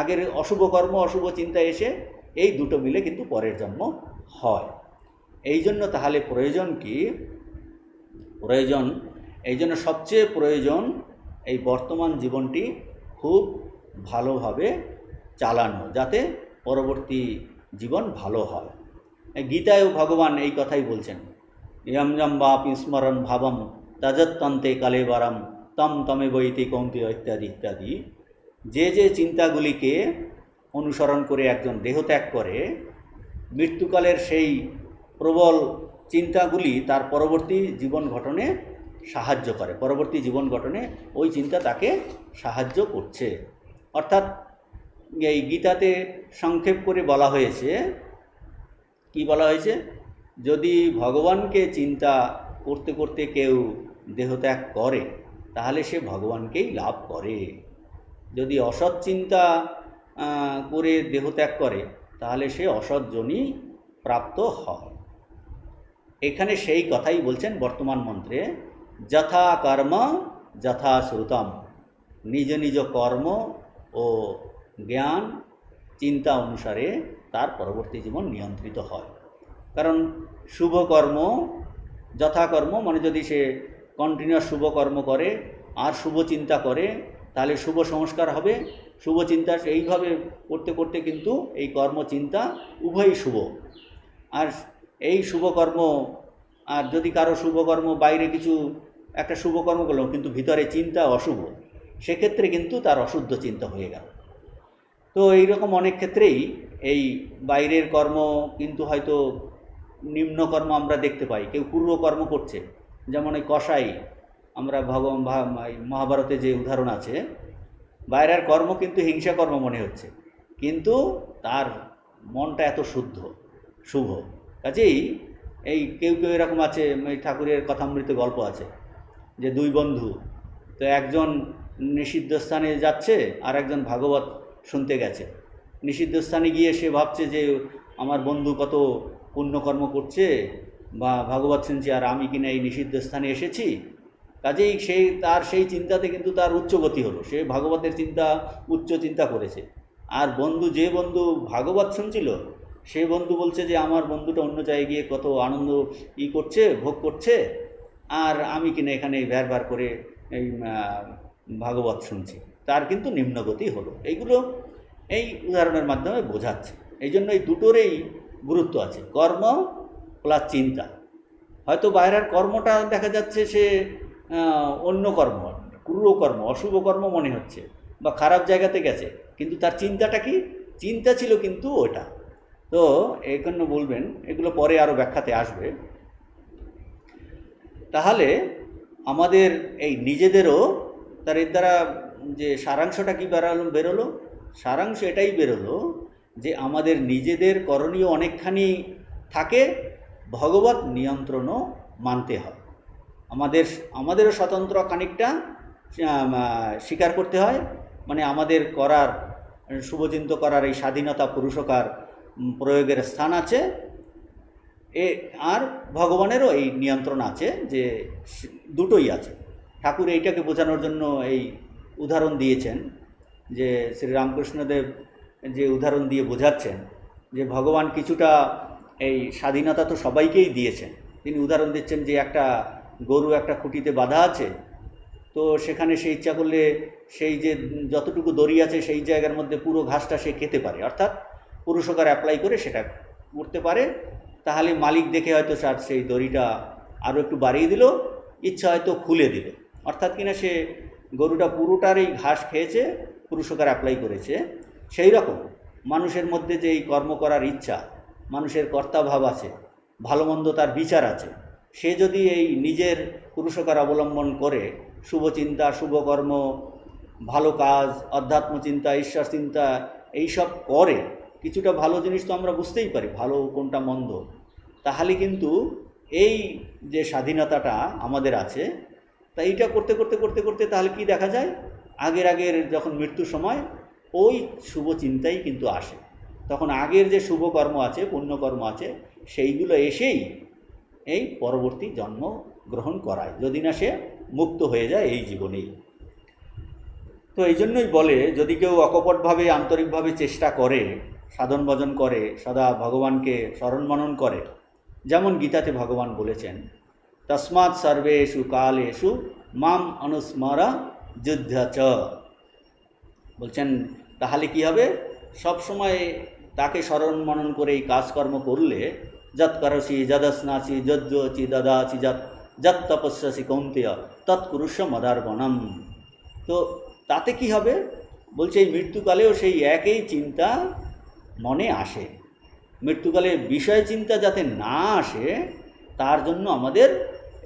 আগের অশুভ কর্ম, অশুভ চিন্তা এসে এই দুটো মিলে কিন্তু পরের জন্ম হয়। এই জন্য তাহলে প্রয়োজন কি? এই জন্য সবচেয়ে প্রয়োজন এই বর্তমান জীবনটি খুব ভালোভাবে চালানো, যাতে পরবর্তী জীবন ভালো হয়। গীতায়ও ভগবান এই কথাই বলছেন, ইয়ম যম বাপি স্মরণ ভাবম তাজত্তন্তে কালেবরম তম তমে বৈতি কৌন্তেয় ইত্যাদি ইত্যাদি। যে চিন্তাগুলিকে অনুসরণ করে একজন দেহত্যাগ করে, মৃত্যুকালের সেই প্রবল চিন্তাগুলি তার পরবর্তী জীবন গঠনে সাহায্য করে, পরবর্তী জীবন গঠনে ওই চিন্তা তাকে সাহায্য করছে। অর্থাৎ এই গীতাতে সংক্ষেপ করে বলা হয়েছে, কি বলা হয়েছে? যদি ভগবানকে চিন্তা করতে করতে কেউ দেহত্যাগ করে, তাহলে সে ভগবানকেই লাভ করে। যদি অসৎ চিন্তা করে দেহত্যাগ করে, তাহলে সে অসৎ যোনি প্রাপ্ত হয়। এখানে সেই কথাই বলছেন বর্তমান মন্ত্রে, যথা কর্ম যথা শ্রুতম। নিজ নিজ কর্ম ও জ্ঞান চিন্তা অনুসারে তার পরবর্তী জীবন নিয়ন্ত্রিত হয়। কারণ শুভ কর্ম, যথাকর্ম মানে যদি সে কন্টিনিউয়াস শুভ কর্ম করে আর শুভ চিন্তা করে, তাহলে শুভ সংস্কার হবে। শুভ চিন্তা এইভাবে করতে করতে কিন্তু এই কর্মচিন্তা উভয়ই শুভ। আর এই শুভকর্ম, আর যদি কারো শুভকর্ম বাইরে কিছু একটা শুভকর্ম করলো কিন্তু ভিতরে চিন্তা অশুভ, সেক্ষেত্রে কিন্তু তার অশুদ্ধ চিন্তা হয়ে গেল। তো এইরকম অনেক ক্ষেত্রেই এই বাইরের কর্ম কিন্তু হয়তো নিম্নকর্ম আমরা দেখতে পাই, কেউ পূর্বকর্ম করছে। যেমন এই কসাই, আমরা মহাভারতে যে উদাহরণ আছে, বাইরের কর্ম কিন্তু হিংসা কর্ম মনে হচ্ছে, কিন্তু তার মনটা এত শুদ্ধ, শুভ। কাজেই এই কেউ এরকম আছে, এই ঠাকুরের কথামৃত গল্প আছে যে দুই বন্ধু, তো একজন নিষিদ্ধ স্থানে যাচ্ছে আর একজন ভাগবত শুনতে গেছে। নিষিদ্ধ স্থানে গিয়ে সে ভাবছে যে আমার বন্ধু কত পুণ্যকর্ম করছে বা ভাগবত শুনছে, আর আমি কিনা এই নিষিদ্ধ স্থানে এসেছি। কাজেই তার সেই চিন্তাতে কিন্তু তার উচ্চগতি হলো, সে ভাগবতের চিন্তা, উচ্চ চিন্তা করেছে। আর যে বন্ধু ভাগবত শুনছিল, সে বন্ধু বলছে যে আমার বন্ধুটা অন্য জায়গায় গিয়ে কত আনন্দ করছে, ভোগ করছে, আর আমি কিনা এখানে ভ্যার করে এই ভাগবত শুনছি। তার কিন্তু নিম্নগতি হলো। এইগুলো এই উদাহরণের মাধ্যমে বোঝাচ্ছে। এই জন্য এই দুটোরই গুরুত্ব আছে, কর্ম প্লাস চিন্তা। হয়তো বাইরের কর্মটা দেখা যাচ্ছে সে অন্য কর্ম, ক্রূর কর্ম, অশুভ কর্ম মনে হচ্ছে, বা খারাপ জায়গাতে গেছে, কিন্তু তার চিন্তাটা কি? চিন্তা ছিল কিন্তু ওটা। তো এই জন্য বলবেন, এগুলো পরে আরও ব্যাখ্যাতে আসবে। তাহলে আমাদের এই নিজেদেরও তার এর দ্বারা যে সারাংশটা কী বেরোলো, সারাংশ এটাই বেরোলো যে আমাদের নিজেদের করণীয় অনেকখানি থাকে, ভগবত নিয়ন্ত্রণও মানতে হয়। আমাদেরও স্বতন্ত্র খানিকটা স্বীকার করতে হয়, মানে আমাদের করার শুভচিন্ত করার এই স্বাধীনতা পুরুষকার প্রয়োগের স্থান আছে, আর ভগবানেরও এই নিয়ন্ত্রণ আছে, যে দুটোই আছে। ঠাকুর এইটাকে বোঝানোর জন্য এই উদাহরণ দিয়েছেন, যে শ্রীরামকৃষ্ণদেব যে উদাহরণ দিয়ে বোঝাচ্ছেন যে ভগবান কিছুটা এই স্বাধীনতা তো সবাইকেই দিয়েছেন। তিনি উদাহরণ দিচ্ছেন যে একটা গরু একটা খুঁটিতে বাঁধা আছে, তো সেখানে সে ইচ্ছা করলে সেই যে যতটুকু দড়ি আছে সেই জায়গার মধ্যে পুরো ঘাসটা সে খেতে পারে, অর্থাৎ পুরুষকার অ্যাপ্লাই করে সেটা করতে পারে। তাহলে মালিক দেখে হয়তো সেই দড়িটা আরও একটু বাড়িয়ে দিল, ইচ্ছা হয়তো খুলে দিল, অর্থাৎ কিনা সে গরুটা পুরোটারই ঘাস খেয়েছে, পুরুষকার অ্যাপ্লাই করেছে। সেই রকম মানুষের মধ্যে যে এই কর্ম করার ইচ্ছা, মানুষের কর্তাভাব আছে, ভালো মন্দ তার বিচার আছে, সে যদি এই নিজের পুরুষকার অবলম্বন করে শুভচিন্তা, শুভকর্ম, ভালো কাজ, অধ্যাত্ম চিন্তা, ঈশ্বর চিন্তা এইসব করে, কিছুটা ভালো জিনিস তো আমরা বুঝতেই পারি ভালো কোনটা মন্দ, তাহলে কিন্তু এই যে স্বাধীনতাটা আমাদের আছে, তা এইটা করতে করতে করতে করতে তাহলে কি দেখা যায়, আগের যখন মৃত্যুর সময় ওই শুভ চিন্তাই কিন্তু আসে। তখন আগের যে শুভকর্ম আছে, পুণ্যকর্ম আছে, সেইগুলো এসেই এই পরবর্তী জন্ম গ্রহণ করায়, যদি না সে মুক্ত হয়ে যায় এই জীবনেই। তো এই জন্যই বলে, যদি কেউ অকপটভাবে আন্তরিকভাবে চেষ্টা করে, সাধন ভজন করে, সদা ভগবানকে স্মরণ মনন করে, যেমন গীতাতে ভগবান বলেছেন, তস্মাৎ সর্বেষু কালেষু মাম অনুস্মরা যুদ্ধ চ, বলছেন তাহলে কি হবে, সব সময় তাকে স্মরণ মনন করে এই কাজকর্ম করলে, যৎ করসি যদস্নাসি যজ্জোচি দদাচি যৎ তপস্যাসি কৌন্তেয় তৎকুরুষ্য মদার্পণম। তো তাতে কি হবে, বলছে এই মৃত্যুকালেও সেই একই চিন্তা মনে আসে। মৃত্যুকালে বিষয় চিন্তা যাতে না আসে, তার জন্য আমাদের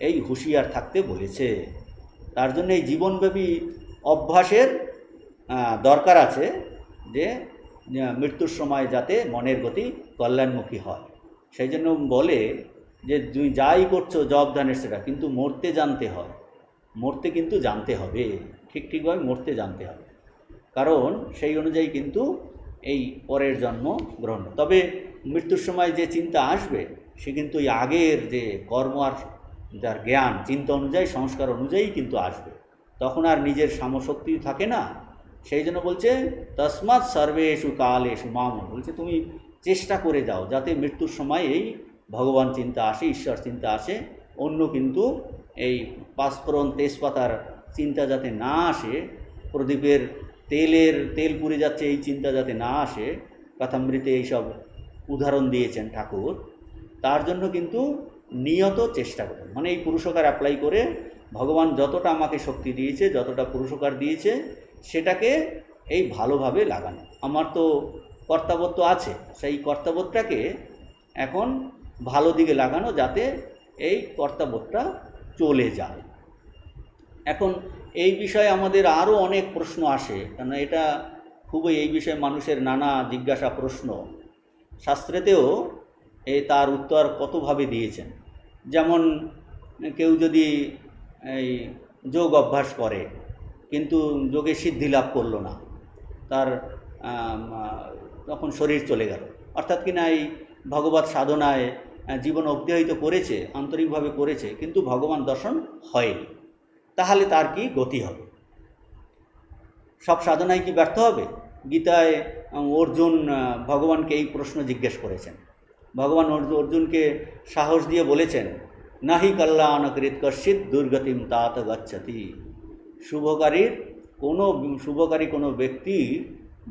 এই হুঁশিয়ার থাকতে বলেছে। তার জন্য এই জীবনব্যাপী অভ্যাসের দরকার আছে, যে মৃত্যুর সময় যাতে মনের গতি কল্যাণমুখী হয়। সেই জন্য বলে যে তুমি যাই করছো জব ধানের সেটা, কিন্তু মরতে জানতে হয়, মরতে কিন্তু জানতে হবে, ঠিকভাবে মরতে জানতে হবে, কারণ সেই অনুযায়ী কিন্তু এই পরের জন্ম গ্রহণ। তবে মৃত্যুর সময় যে চিন্তা আসবে, সে কিন্তু এই আগের যে কর্ম আর যার জ্ঞান চিন্তা অনুযায়ী, সংস্কার অনুযায়ী কিন্তু আসবে, তখন আর নিজের সামশক্তি থাকে না। সেই জন্য বলছে তস্মাৎ সর্বেষু কালেষু মাম, বলছে তুমি চেষ্টা করে যাও যাতে মৃত্যুর সময় এই ভগবান চিন্তা আসে, ঈশ্বর চিন্তা আসে, অন্য কিন্তু এই পাঁচফোড়ন তেজপাতার চিন্তা যাতে না আসে, প্রদীপের তেল পুড়ে যাচ্ছে এই চিন্তা যাতে না আসে, কথামৃতে এইসব উদাহরণ দিয়েছেন ঠাকুর। তার জন্য কিন্তু নিয়ত চেষ্টা করুন, মানে এই পুরুষকার অ্যাপ্লাই করে ভগবান যতটা আমাকে শক্তি দিয়েছে, যতটা পুরুষকার দিয়েছে, সেটাকে এই ভালোভাবে লাগানো। আমার তো কর্তাবত্ব আছে, সেই কর্তাবতটাকে এখন ভালো দিকে লাগানো, যাতে এই কর্তাবতটা চলে যায়। এখন এই বিষয়ে আমাদের আরও অনেক প্রশ্ন আসে, কারণ এটা খুবই এই বিষয়ে মানুষের নানা জিজ্ঞাসা প্রশ্ন, শাস্ত্রেতেও তার উত্তর কতভাবে দিয়েছেন। যেমন কেউ যদি এই যোগ অভ্যাস করে, কিন্তু যোগে সিদ্ধি লাভ করলো না, তার তখন শরীর চলে গেল, অর্থাৎ কিনা এই ভগবত সাধনায় জীবন অতিবাহিত করেছে, আন্তরিকভাবে করেছে, কিন্তু ভগবান দর্শন হয়নি, তাহলে তার কি গতি হবে? সব সাধনায় কি ব্যর্থ হবে? গীতায় অর্জুন ভগবানকে এই প্রশ্ন জিজ্ঞেস করেছেন। ভগবান অর্জুনকে সাহস দিয়ে বলেছেন, নাহি কল্যাণকৃত কশ্চিৎ দুর্গতিম তাত গচ্ছতি, শুভকারী কোনো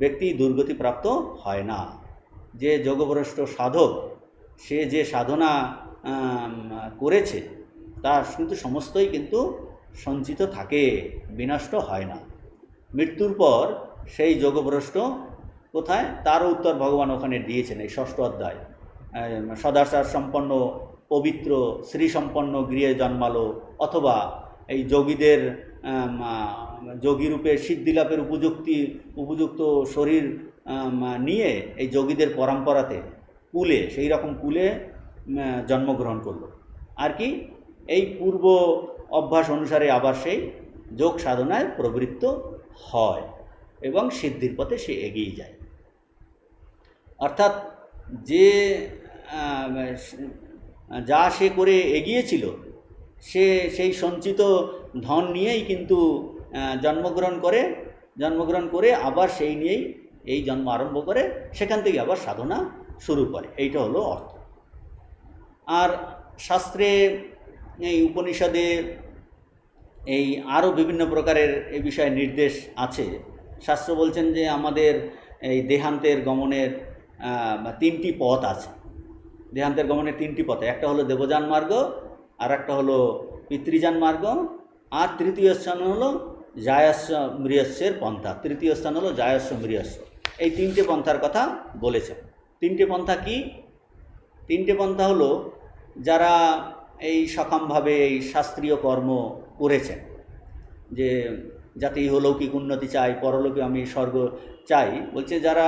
ব্যক্তি দুর্গতি প্রাপ্ত হয় না। যে যোগভ্রষ্ট সাধক, সে যে সাধনা করেছে, তার কিন্তু সমস্তই কিন্তু সঞ্চিত থাকে, বিনষ্ট হয় না। মৃত্যুর পর সেই যোগভ্রষ্ট কোথায়, তারও উত্তর ভগবান ওখানে দিয়েছেন এই ষষ্ঠ অধ্যায়। সদাচার সম্পন্ন পবিত্র শ্রীসম্পন্ন গৃহে জন্মালো, অথবা এই যোগীদের যোগীরূপে সিদ্ধিলাভের উপযুক্ত শরীর নিয়ে এই যোগীদের পরম্পরাতে কুলে, সেই রকম কুলে জন্মগ্রহণ করলো। আর কি, এই পূর্ব অভ্যাস অনুসারে আবার সেই যোগ সাধনায় প্রবৃত্ত হয় এবং সিদ্ধির পথে সে এগিয়ে যায়। অর্থাৎ যে যা সে করে এগিয়েছিল, সে সেই সঞ্চিত ধন নিয়েই কিন্তু জন্মগ্রহণ করে আবার সেই নিয়েই এই জন্ম আরম্ভ করে, সেখান থেকে আবার সাধনা শুরু করে। এইটা হলো অর্থ। আর শাস্ত্রে, এই উপনিষদে এই আরও বিভিন্ন প্রকারের এই বিষয়ে নির্দেশ আছে। শাস্ত্র বলছেন যে আমাদের এই দেহান্তের গমনের 3টি পথ আছে। দেহান্তের গমনের 3টি পথ, একটা হলো দেবযান মার্গ, আর একটা হলো পিতৃযান মার্গ, আর তৃতীয় স্থান হলো জায়স্য মৃয়স্যের পন্থা। তৃতীয় স্থান হলো জায়স্য মৃয়স্য। এই 3টে পন্থার কথা বলেছেন। 3টে পন্থা কি? 3টে পন্থা হলো যারা এই সকামভাবে এই শাস্ত্রীয় কর্ম করেছেন, যে যাতে ইহলৌকিক উন্নতি চাই, পরলোকে আমি স্বর্গ চাই, বলছে যারা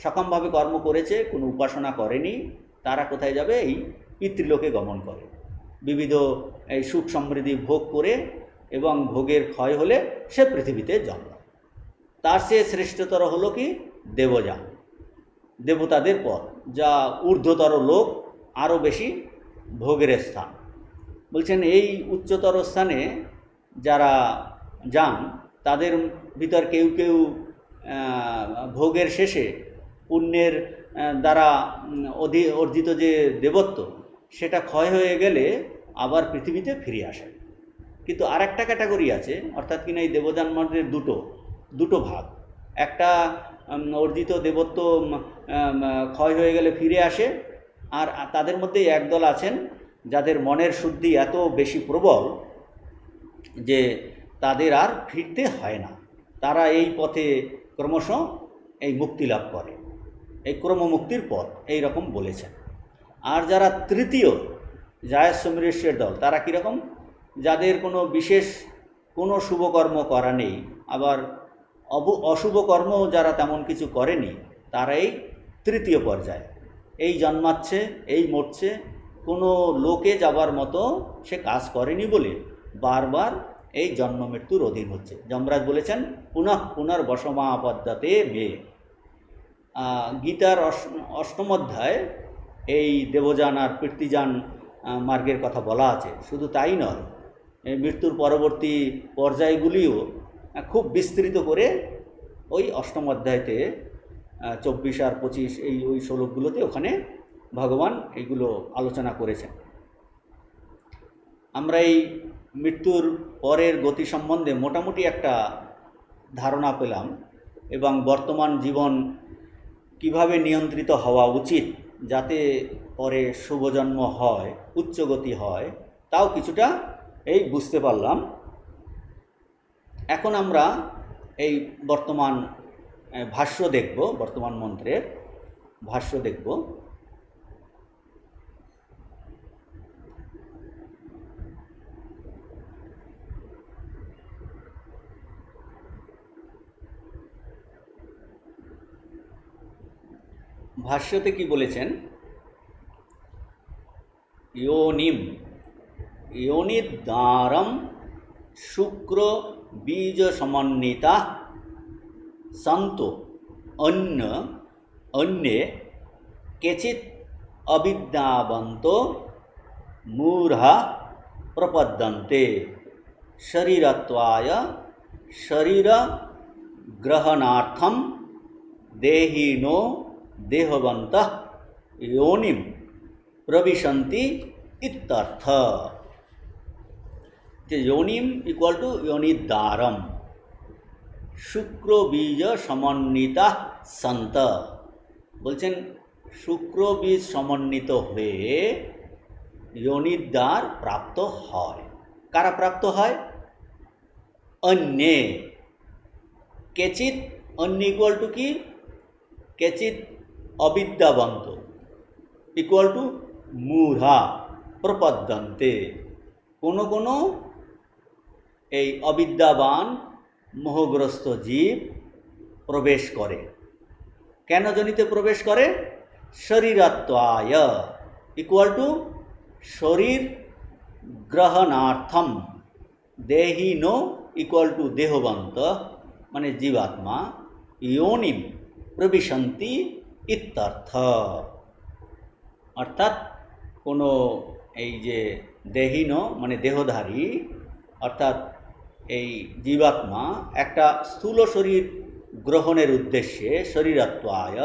সকামভাবে কর্ম করেছে, কোনো উপাসনা করেনি, তারা কোথায় যাবে? এই পিতৃলোকে গমন করে, বিবিধ এই সুখ সমৃদ্ধি ভোগ করে, এবং ভোগের ক্ষয় হলে সে পৃথিবীতে জন্মায়। তার চেয়ে শ্রেষ্ঠতর হলো কি? দেবযান, দেবতাদের পথ, যা ঊর্ধ্বতর লোক, আরও বেশি ভোগের স্থান। বলছেন এই উচ্চতর স্থানে যারা যান, তাদের ভিতর কেউ কেউ ভোগের শেষে পুণ্যের দ্বারা অর্জিত যে দেবত্ব, সেটা ক্ষয় হয়ে গেলে আবার পৃথিবীতে ফিরে আসে। কিন্তু আর একটা ক্যাটাগরি আছে, অর্থাৎ কিনা এই দেবযান মার্গের দুটো ভাগ। একটা অর্জিত দেবত্ব ক্ষয় হয়ে গেলে ফিরে আসে, আর তাদের মধ্যে একদল আছেন যাদের মনের শুদ্ধি এত বেশি প্রবল যে তাদের আর ফিরতে হয় না, তারা এই পথে ক্রমশ এই মুক্তি লাভ করে, এই ক্রমমুক্তির পথ, এই রকম বলেছেন। আর যারা তৃতীয় জায়স্য মৃয়স্যের দল, তারা কীরকম? যাদের কোনো বিশেষ কোনো শুভকর্ম করা নেই, আবার অশুভ কর্মও যারা তেমন কিছু করেনি, তারা এই তৃতীয় পর্যায়ে, এই জন্মাচ্ছে, এই মরছে, কোনো লোকে যাবার মতো সে কাজ করেনি বলে বারবার এই জন্ম মৃত্যুর অধীন হচ্ছে। যমরাজ বলেছেন পুনর্বশমাপদ্যতে মে। গীতার 8ম অধ্যায় এই দেবযান আর পিতৃযান মার্গের কথা বলা আছে। শুধু তাই নয়, এই মৃত্যুর পরবর্তী পর্যায়গুলিও খুব বিস্তৃত করে ওই 8ম অধ্যায়তে 24 আর 25 ওই শ্লোকগুলোতে ওখানে ভগবান এইগুলো আলোচনা করেছেন। আমরা এই মৃত্যুর পরের গতি সম্বন্ধে মোটামুটি একটা ধারণা পেলাম, এবং বর্তমান জীবন কিভাবে নিয়ন্ত্রিত হওয়া উচিত যাতে পরে শুভজন্ম হয়, উচ্চগতি হয়, তাও কিছুটা এই বুঝতে পারলাম। এখন আমরা এই বর্তমান ভাষ্য দেখব, বর্তমান মন্ত্রের ভাষ্য দেখব। ভাষ্যতে কি বলেছেন? योनिद्वारं शुक्र बीज समन्विता सन्तो अन्ये केचित् अविद्यावन्तो मूढ़ा प्रपद्यन्ते शरीरत्वाय शरीर ग्रहणार्थम देहिनो देहवन्तः योनिं प्रविशन्ति इत्यर्थ। योनिम इक्वल टू योनिद्वारम, शुक्र बीज समन्विता सन्त। বলছেন শুক্র বীজ সমন্বিত হয়ে যোনিদ্বার প্রাপ্ত হয়। কারা প্রাপ্ত হয়? অন্যে। কেচিৎ, অন্য ইকুয়াল টু কি? কেচিৎ অবিদ্যাবন্ত ইকুয়াল টু মূঢ়া প্রপদ্যন্তে। কোনো কোনো এই অবিদ্যাবান মোহগ্রস্ত জীব প্রবেশ করে। কেন জনিতে প্রবেশ করে? শরীরাত্বায় ইকুয়াল টু শরীর গ্রহণার্থম, দেহিনো ইকুয়াল টু দেহবন্ত মানে জীবাত্মা, যোনিম প্রবিশন্তি ইত্যর্থ। অর্থাৎ কোনো এই যে দেহিনো মানে দেহধারী অর্থাৎ এই জীবাত্মা একটা স্থূল শরীর গ্রহণের উদ্দেশ্যে শরীরাত্মায়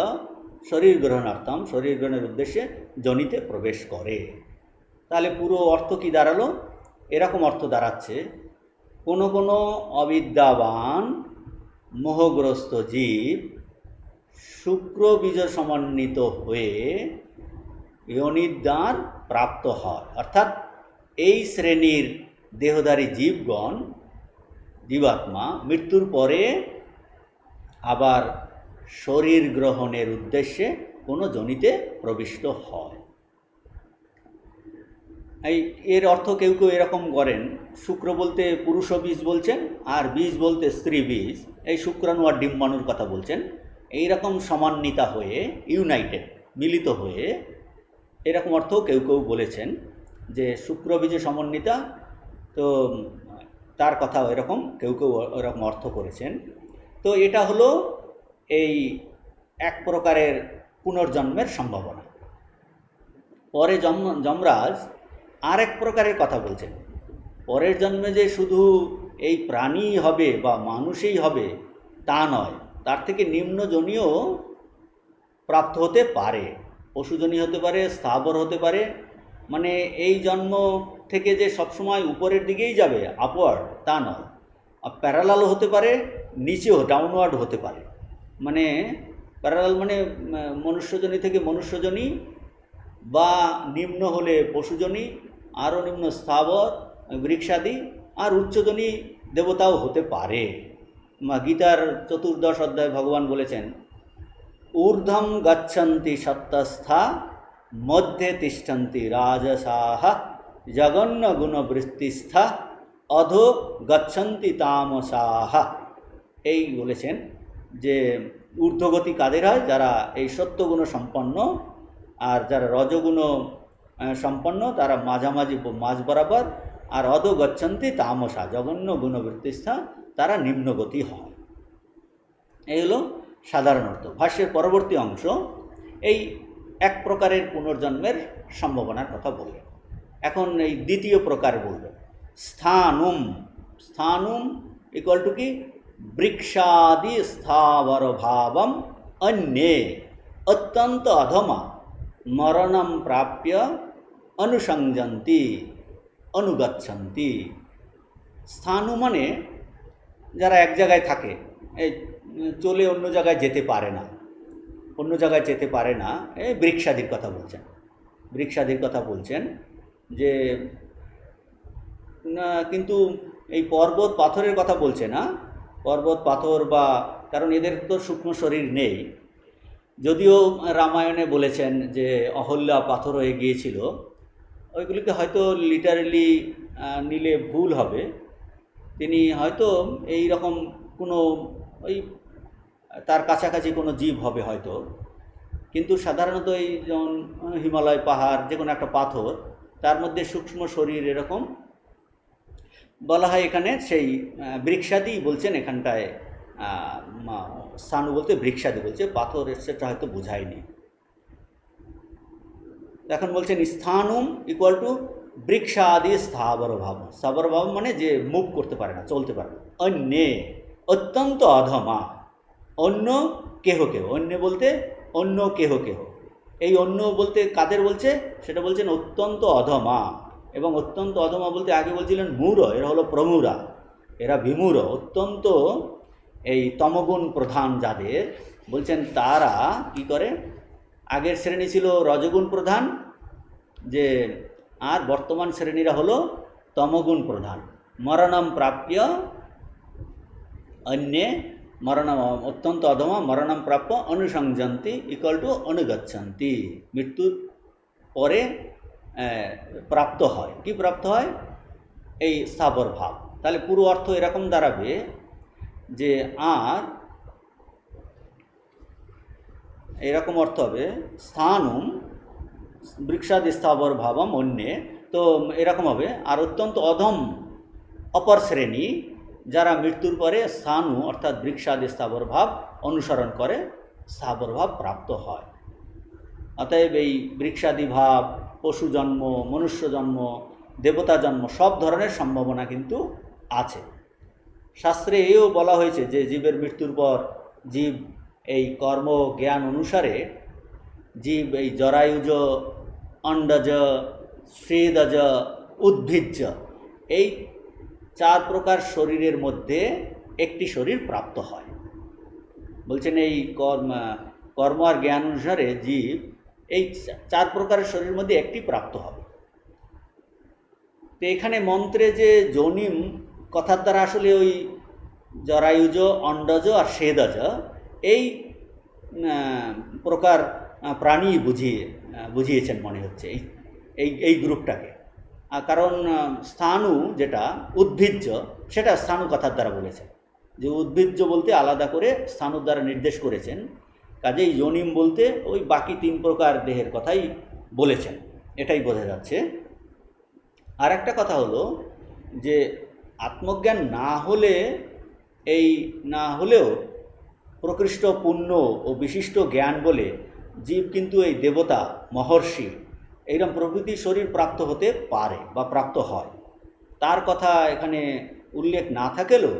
শরীর গ্রহণার্থম শরীর গ্রহণের উদ্দেশ্যে যোনিতে প্রবেশ করে। তাহলে পুরো অর্থ কি দাঁড়ালো? এরকম অর্থ দাঁড়াচ্ছে, কোনো কোনো অবিদ্যাবান মোহগ্রস্ত জীব শুক্র বীজ সমন্বিত হয়ে যোনিদ্বার প্রাপ্ত হয়। অর্থাৎ এই শ্রেণীর দেহধারী জীবগণ জীবাত্মা মৃত্যুর পরে আবার শরীর গ্রহণের উদ্দেশ্যে কোনো যোনিতে প্রবিষ্ট হয়। এর অর্থ কেউ কেউ এরকম করেন, শুক্র বলতে পুরুষ বীজ বলছেন, আর বীজ বলতে স্ত্রী বীজ, এই শুক্রাণু আর ডিম্বাণুর কথা বলছেন। এইরকম সমন্বিতা হয়ে ইউনাইটেড মিলিত হয়ে এরকম অর্থ কেউ কেউ বলেছেন যে শুক্র বীজে সমন্বিতা, তো তার কথা এরকম কেউ কেউ এরকম অর্থ করেছেন। তো এটা হলো এই এক প্রকারের পুনর্জন্মের সম্ভাবনা। পরে যমরাজ আর এক প্রকারের কথা বলছেন, পরের জন্মে যে শুধু এই প্রাণী হবে বা মানুষই হবে তা নয়, তার থেকে নিম্ন জনীও প্রাপ্ত হতে পারে, পশুজনী হতে পারে, স্থাবর হতে পারে। মানে এই জন্ম থেকে যে সবসময় উপরের দিকেই যাবে আপওয়ার্ড তা নয়, প্যারালালও হতে পারে, নিচেও ডাউনওয়ার্ড হতে পারে। মানে প্যারালাল মানে মনুষ্যজনী থেকে মনুষ্যজনী, বা নিম্ন হলে পশুজনী, আরও নিম্ন স্থাবর বৃক্ষাদি, আর উচ্চজনী দেবতাও হতে পারে। গীতার 14 অধ্যায় ভগবান বলেছেন, ঊর্ধ্বম গচ্ছন্তি সত্যস্থা মধ্যে তিষ্ঠন্তি রাজসাহ জঘন্য গুণবৃত্তিস্থা অধো গচ্ছন্তি তামসাহ। এই বলেছেন যে ঊর্ধ্বগতি কাদের হয়? যারা এই সত্যগুণ সম্পন্ন, আর যারা রজগুণ সম্পন্ন তারা মাঝামাঝি মাঝ বরাবর, আর অধো গচ্ছন্তি তামসা জঘন্য গুণবৃত্তিস্থা তারা নিম্নগতি হয়। এই হলো সাধারণ অর্থ। ভাষ্যের পরবর্তী অংশ এই এক প্রকারের পুনর্জন্মের সম্ভাবনার কথা বলবে। এখন এই দ্বিতীয় প্রকার বলবে, স্থানুম। স্থানুম ইকুয়াল টু কি? বৃক্ষাদি স্থাবর ভাবম অন্যে অত্যন্ত অধমা মরণম প্রাপ্য অনুসংযন্তি অনুগচ্ছন্তি। স্থানু মানে যারা এক জায়গায় থাকে, এই চলে অন্য জায়গায় যেতে পারে না, অন্য জায়গায় যেতে পারে না, এই বৃক্ষাদির কথা বলছেন। বৃক্ষাদির কথা বলছেন যে না, কিন্তু এই পর্বত পাথরের কথা বলছে না। পর্বত পাথর বা, কারণ এদের তো সূক্ষ্ম শরীর নেই। যদিও রামায়ণে বলেছেন যে অহল্যা পাথর হয়ে গিয়েছিল, ওইগুলিকে হয়তো লিটারেলি নিলে ভুল হবে। তিনি হয়তো এই রকম কোনো ওই তার কাছাকাছি কোনো জীব হবে হয়তো, কিন্তু সাধারণত এই যেমন হিমালয় পাহাড়, যে কোনো একটা পাথর, তার মধ্যে সূক্ষ্ম শরীর এরকম বলা হয়। এখানে সেই বৃক্ষাদি বলছেন, এখানটায় স্থানু বলতে বৃক্ষাদি বলছে, পাথর সেটা হয়তো বোঝায়নি। এখন বলছেন স্থানুম ইকুয়াল টু বৃক্ষাদি স্থাবর ভাব। স্থাবর ভাব মানে যে মুভ করতে পারে না, চলতে পারে না। অন্যে অত্যন্ত অধমা, অন্য কেহ কেহ, অন্য বলতে অন্য কেহ কেহ। এই অন্য বলতে কাদের বলছে সেটা বলছেন অত্যন্ত অধমা। এবং অত্যন্ত অধমা বলতে আগে বলছিলেন মূঢ়, এরা হলো প্রমূঢ়া, এরা বিমূঢ়, অত্যন্ত এই তমগুণ প্রধান যাদের বলছেন তারা কি করে? আগের শ্রেণী ছিল রজগুণ প্রধান, যে আর বর্তমান শ্রেণীরা হলো তমগুণ প্রধান। মরণম প্রাপ্য অন্যে মরণম অত্যন্ত অধমা মরণম প্রাপ্য অনুসংযন্তি ইকুয়াল টু অনুগচ্ছন্তি, মৃত্যুর পরে প্রাপ্ত হয়। কি প্রাপ্ত হয়? এই স্থাবর ভাব। তাহলে পুরো অর্থ এরকম দাঁড়াবে যে আর এরকম অর্থ হবে স্থানুম বৃক্ষাদি স্থাবর ভাবম অন্যে। তো এরকম হবে, আর অত্যন্ত অধম অপর শ্রেণী যারা মৃত্যুর পরে স্থানু অর্থাৎ বৃক্ষাদি স্থাবর ভাব অনুসরণ করে স্থাবর ভাব প্রাপ্ত হয়। অতএব এই বৃক্ষাদি ভাব, পশু জন্ম, মনুষ্য জন্ম, দেবতা জন্ম সব ধরনের সম্ভাবনা কিন্তু আছে। শাস্ত্রে এও বলা হয়েছে যে জীবের মৃত্যুর পর জীব এই কর্ম জ্ঞান অনুসারে জীব এই জরায়ুজ, অন্ডজ, স্বেদজ, উদ্ভিজ্জ এই 4 প্রকার শরীরের মধ্যে একটি শরীর প্রাপ্ত হয়। বলছেন এই কর্ম আর জ্ঞান অনুসারে জীব এই 4 প্রকারের শরীরের মধ্যে একটি প্রাপ্ত হবে। তো এখানে মন্ত্রে যে যোনিম কথার দ্বারা আসলে ওই জরায়ুজ, অন্ডজ আর স্বেদজ এই প্রকার প্রাণী বুঝিয়েছেন মনে হচ্ছে এই গ্রুপটাকে। কারণ স্থাণু যেটা উদ্ভিজ্জ সেটা স্থাণু কথার দ্বারা বলেছেন, যে উদ্ভিজ্জ বলতে আলাদা করে স্থাণুর দ্বারা নির্দেশ করেছেন। কাজেই যোনিম বলতে ওই বাকি 3 প্রকার দেহের কথাই বলেছেন, এটাই বোঝা যাচ্ছে। আর একটা কথা হলো যে আত্মজ্ঞান না হলেও প্রকৃষ্ট পুণ্য ও বিশিষ্ট জ্ঞান বলে জীব কিন্তু এই দেবতা, মহর্ষি এইরকম প্রভৃতি শরীর প্রাপ্ত হতে পারে বা প্রাপ্ত হয়। তার কথা এখানে উল্লেখ না থাকলেও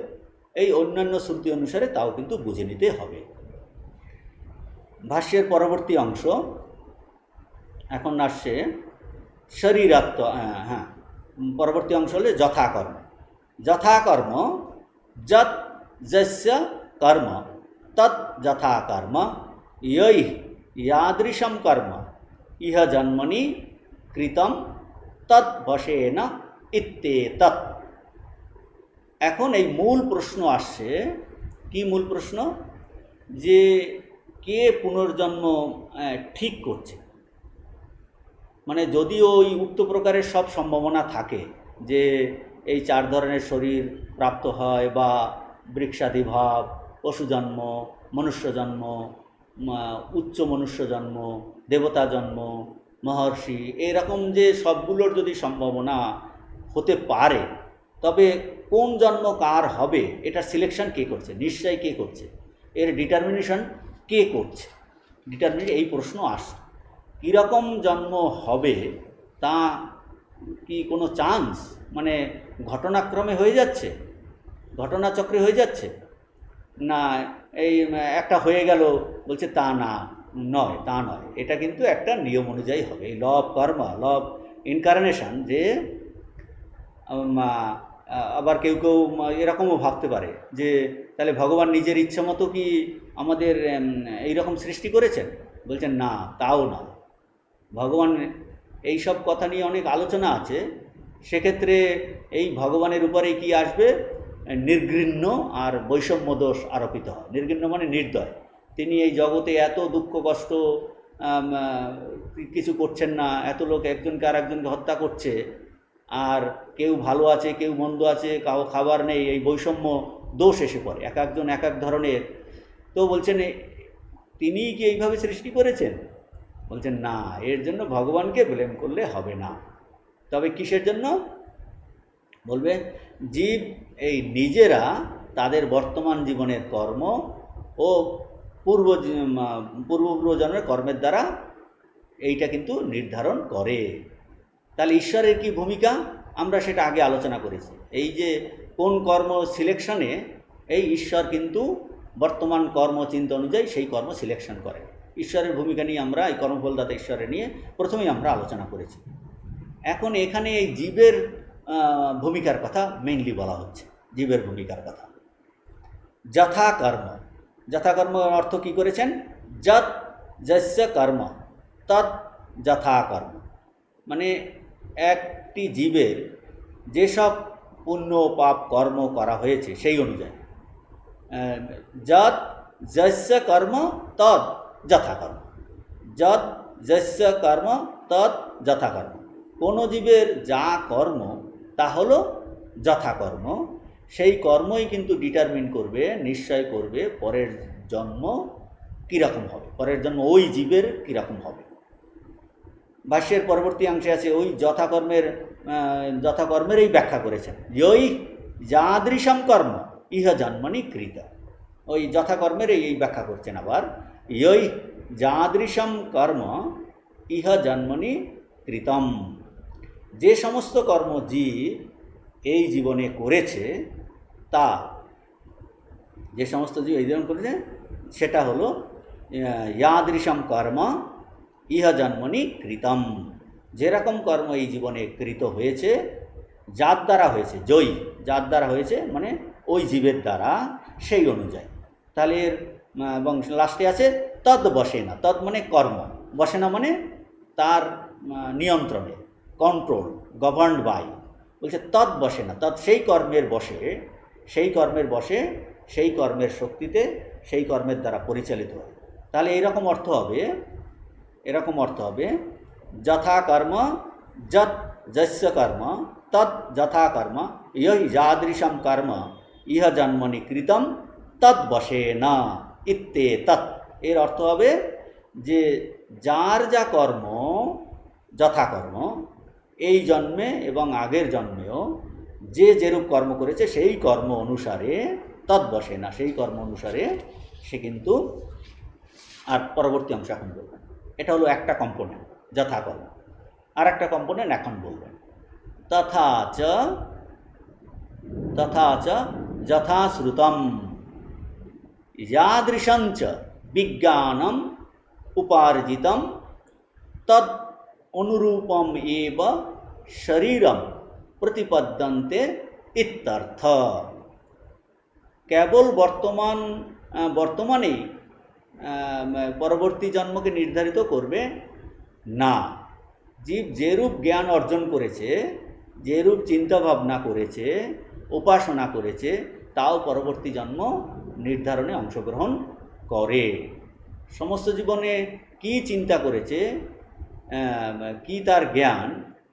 এই অন্যান্য শ্রুতি অনুসারে তাও কিন্তু বুঝে নিতে হবে। ভাষ্যের পরবর্তী অংশ এখন আসছে শরীরাত্ম। পরবর্তী অংশ হলে যথাকর্ম। যথাকর্ম যৎ যস্য কর্ম তৎ যথাকর্ম ইয়ৈ ইয়াদৃশম কর্ম ইহ জন্মনি কৃতম তৎ বশেন ইত্যেতৎ। এখন এই মূল প্রশ্ন আসছে, কি মূল প্রশ্ন? যে কে পুনর্জন্ম ঠিক করছে? মানে যদিও ওই উক্ত প্রকারের সব সম্ভাবনা থাকে যে এই 4 ধরনের শরীর প্রাপ্ত হয় বা বৃক্ষাদি ভাব, পশু জন্ম, মনুষ্য জন্ম, উচ্চ মনুষ্য জন্ম, দেবতা জন্ম, মহর্ষি, এরকম যে সবগুলোর যদি সম্ভাবনা হতে পারে, তবে কোন জন্ম কার হবে এটার সিলেকশন কে করছে, নিশ্চয় কে করছে, এর ডিটারমিনেশন কে করছে? এই প্রশ্ন আসে। কীরকম জন্ম হবে তা কি কোনো চান্স, মানে ঘটনাক্রমে হয়ে যাচ্ছে, ঘটনাচক্রে হয়ে যাচ্ছে? না এই একটা হয়ে গেল বলছে তা নয়, এটা কিন্তু একটা নিয়ম অনুযায়ী হবে। এই ল অফ কর্ম, ল অফ ইনকারনেশন। যে আবার কেউ এরকমও ভাবতে পারে যে তাহলে ভগবান নিজের ইচ্ছে মতো কি আমাদের এইরকম সৃষ্টি করেছেন? বলছেন না, তাও না। ভগবান এই সব কথা নিয়ে অনেক আলোচনা আছে। সেক্ষেত্রে এই ভগবানের উপরে কি আসবে? নির্ঘৃণ্য আর বৈষম্য দোষ আরোপিত হয়। নির্ঘৃণ্য মানে নির্দয়। তিনি এই জগতে এত দুঃখ কষ্ট কিছু করছেন না, এত লোক একজনকে আর একজনকে হত্যা করছে, আর কেউ ভালো আছে কেউ মন্দ আছে, কাউ খাবার নেই, এই বৈষম্য দোষ এসে পড়ে, এক একজন এক এক ধরনের। তো বলছেন তিনিই কি এইভাবে সৃষ্টি করেছেন? বলছেন না, এর জন্য ভগবানকে ব্লেম করলে হবে না। তবে কিসের জন্য? বলবে জীব এই নিজেরা তাদের বর্তমান জীবনের কর্ম ও পূর্বজন্মের কর্মের দ্বারা এইটা কিন্তু নির্ধারণ করে। তাহলে ঈশ্বরের কি ভূমিকা আমরা সেটা আগে আলোচনা করেছি। এই যে কোন কর্ম সিলেকশনে এই ঈশ্বর কিন্তু বর্তমান কর্মচিন্তা অনুযায়ী সেই কর্ম সিলেকশন করে। ঈশ্বরের ভূমিকা নিয়ে আমরা এই কর্মফলদাতা ঈশ্বরের নিয়ে প্রথমেই আমরা আলোচনা করেছি। এখন এখানে এই জীবের ভূমিকার কথা মেইনলি বলা হচ্ছে, জীবের ভূমিকার কথা। যথাকর্ম অর্থ কি করেছেন? যৎ যস্য কর্ম তৎ যথাকর্ম। মানে একটি জীবের যেসব পুণ্য পাপ কর্ম করা হয়েছে সেই অনুযায়ী, যৎ যস্য কর্ম তৎ যথাকর্ম, যৎ যস্য কর্ম তৎ যথাকর্ম। কোনো জীবের যা কর্ম তা হলো যথাকর্ম। সেই কর্মই কিন্তু ডিটারমিন করবে, নিশ্চয় করবে পরের জন্ম কীরকম হবে, পরের জন্ম ওই জীবের কীরকম হবে। ভাষ্যের পরবর্তী অংশে আছে ওই যথাকর্মের এই ব্যাখ্যা করেছেন, ইয়ই যাদৃশম কর্ম ইহ জন্মনি কৃত। ওই যথাকর্মের এই ব্যাখ্যা করছেন আবার, ইয়ই যাদৃশম কর্ম ইহ জন্মনি কৃতম। যে সমস্ত কর্ম জীব এই জীবনে করেছে, তা যে সমস্ত জীব এই জীবন করেছে সেটা হলো ইয়াদৃশম কর্ম ইহ জন্মনি কৃতম। যেরকম কর্ম এই জীবনে কৃত হয়েছে, যার দ্বারা হয়েছে, জয়ী যার দ্বারা হয়েছে মানে ওই জীবের দ্বারা, সেই অনুযায়ী। তাহলে এর এবং লাস্টে আছে তদ বসে না। তদ মানে কর্ম, বসে না মানে তার নিয়ন্ত্রণে, কন্ট্রোল, গভর্নড বাই। বলছে তদ বসে না, তদ সেই কর্মের বসে, সেই কর্মের বসে, সেই কর্মের শক্তিতে, সেই কর্মের দ্বারা পরিচালিত হয়। তাহলে এইরকম অর্থ হবে, এরকম অর্থ হবে যথা কর্ম যৎ যস্য কর্ম তৎ যথা কর্ম ইহ যাদৃশম কর্ম ইহ জন্মনি কৃতম তৎ বসে না ইত্যে তৎ। এর অর্থ হবে যে যার যা কর্ম যথাকর্ম এই জন্মে এবং আগের জন্মেও যে যেরূপ কর্ম করেছে সেই কর্ম অনুসারে তৎ বসে না, সেই কর্ম অনুসারে সে কিন্তু। আর পরবর্তী অংশ এখন বলবেন, এটা হলো একটা কম্পোনেন্ট যথাকর্ম। আর একটা কম্পোনেন্ট এখন বলবেন, তথা চ যথাশ্রুতম ইয়াদৃশঞ্চ বিজ্ঞানম উপার্জিতম তদ অনুরূপম এব শরীরম প্রতিপদ্যন্তে ইত্যর্থ। কেবল বর্তমানেই পরবর্তী জন্মকে নির্ধারিত করবে না। জীব যেরূপ জ্ঞান অর্জন করেছে, যেরূপ চিন্তাভাবনা করেছে, উপাসনা করেছে, তাও পরবর্তী জন্ম নির্ধারণে অংশগ্রহণ করে। সমস্ত জীবনে কি চিন্তা করেছে, কি তার জ্ঞান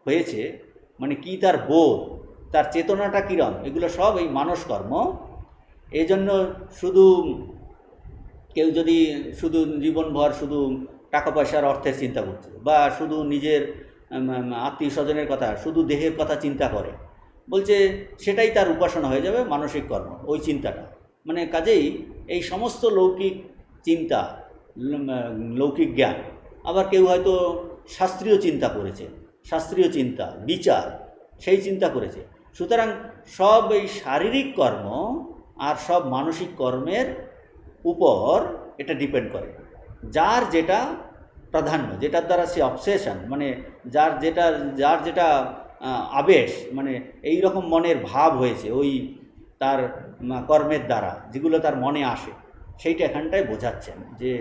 হয়েছে, মানে কি তার বোধ, তার চেতনাটা কীরম, এগুলো সব এই মানসকর্ম। এই জন্য শুধু কেউ যদি শুধু জীবনভর শুধু টাকা পয়সার অর্থের চিন্তা করছে, বা শুধু নিজের আত্মীয় স্বজনের কথা, শুধু দেহের কথা চিন্তা করে, বলছে সেটাই তার উপাসনা হয়ে যাবে, মানসিক কর্ম ওই চিন্তাটা। মানে কাজেই এই সমস্ত লৌকিক চিন্তা, লৌকিক জ্ঞান, আবার কেউ হয়তো শাস্ত্রীয় চিন্তা করেছে, শাস্ত্রীয় চিন্তা বিচার সেই চিন্তা করেছে। সুতরাং সব এই শারীরিক কর্ম আর সব মানসিক কর্মের উপর এটা ডিপেন্ড করে। যার যেটা প্রাধান্য, যেটার দ্বারা সে অবসেশন, মানে যার যেটা আবেশ, মানে এই রকম মনের ভাব হয়েছে ওই তার কর্মের দ্বারা, যেগুলো তার মনে আসে, সেইটা এখানটায় বোঝাচ্ছেন যে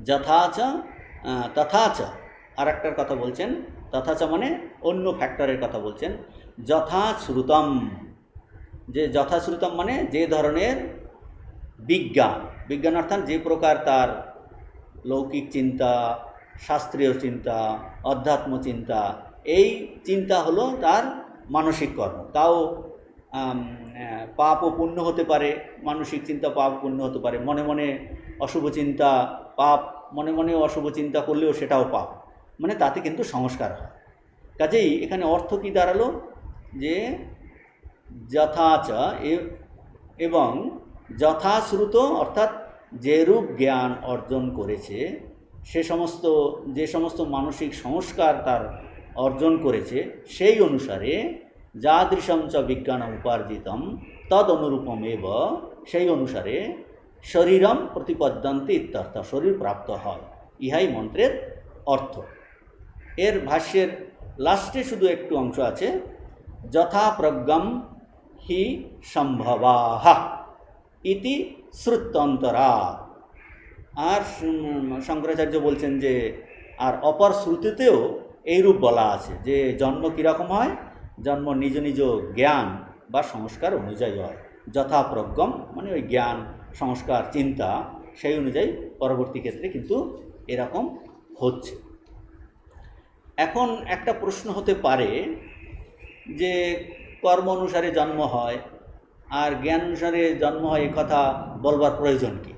যথাচ তথাচ। আর একটার কথা বলছেন, তথাচ মানে অন্য ফ্যাক্টরের কথা বলছেন। যথাশ্রুতম, যে যথাশ্রুতম মানে যে ধরনের বিজ্ঞান অর্থাৎ যে প্রকার তার লৌকিক চিন্তা, শাস্ত্রীয় চিন্তা, অধ্যাত্ম চিন্তা, এই চিন্তা হলো তার মানসিক কর্ম। তাও পাপ ও পুণ্য হতে পারে, মানসিক চিন্তা পাপ পুণ্য হতে পারে। মনে মনে অশুভ চিন্তা পাপ, মনে মনে অশুভ চিন্তা করলেও সেটাও পাপ, মানে তাতে কিন্তু সংস্কার হয়। কাজেই এখানে অর্থ কী দাঁড়ালো, যে যথাচ এবং যথাশ্রুত অর্থাৎ যেরূপ জ্ঞান অর্জন করেছে, যে সমস্ত মানসিক সংস্কার তার অর্জন করেছে, সেই অনুসারে যাদৃশম চ বিজ্ঞানম উপার্জিতম তদ অনুরূপম এব, সেই অনুসারে শরীরম প্রতিপদ্যন্তে ইত্যর্থ, শরীর প্রাপ্ত হয়। ইহাই মন্ত্রের অর্থ। এর ভাষ্যের লাস্টে শুধু একটু অংশ আছে, যথা প্রজ্ঞম হি সম্ভবাহ ইতি শ্রুত্যন্তরা। আর শঙ্করাচার্য বলছেন যে আর অপর শ্রুতিতেও এইরূপ বলা আছে যে জন্ম কীরকম হয়, জন্ম নিজ নিজ জ্ঞান বা সংস্কার অনুযায়ী হয়। যথাপ্রজ্ঞম মানে ওই জ্ঞান সংস্কার চিন্তা সেই অনুযায়ী পরবর্তী ক্ষেত্রে কিন্তু এরকম হচ্ছে। এখন একটা প্রশ্ন হতে পারে যে কর্ম অনুসারে জন্ম হয় আর জ্ঞান অনুসারে জন্ম হয়, এ কথা বলবার প্রয়োজন কি?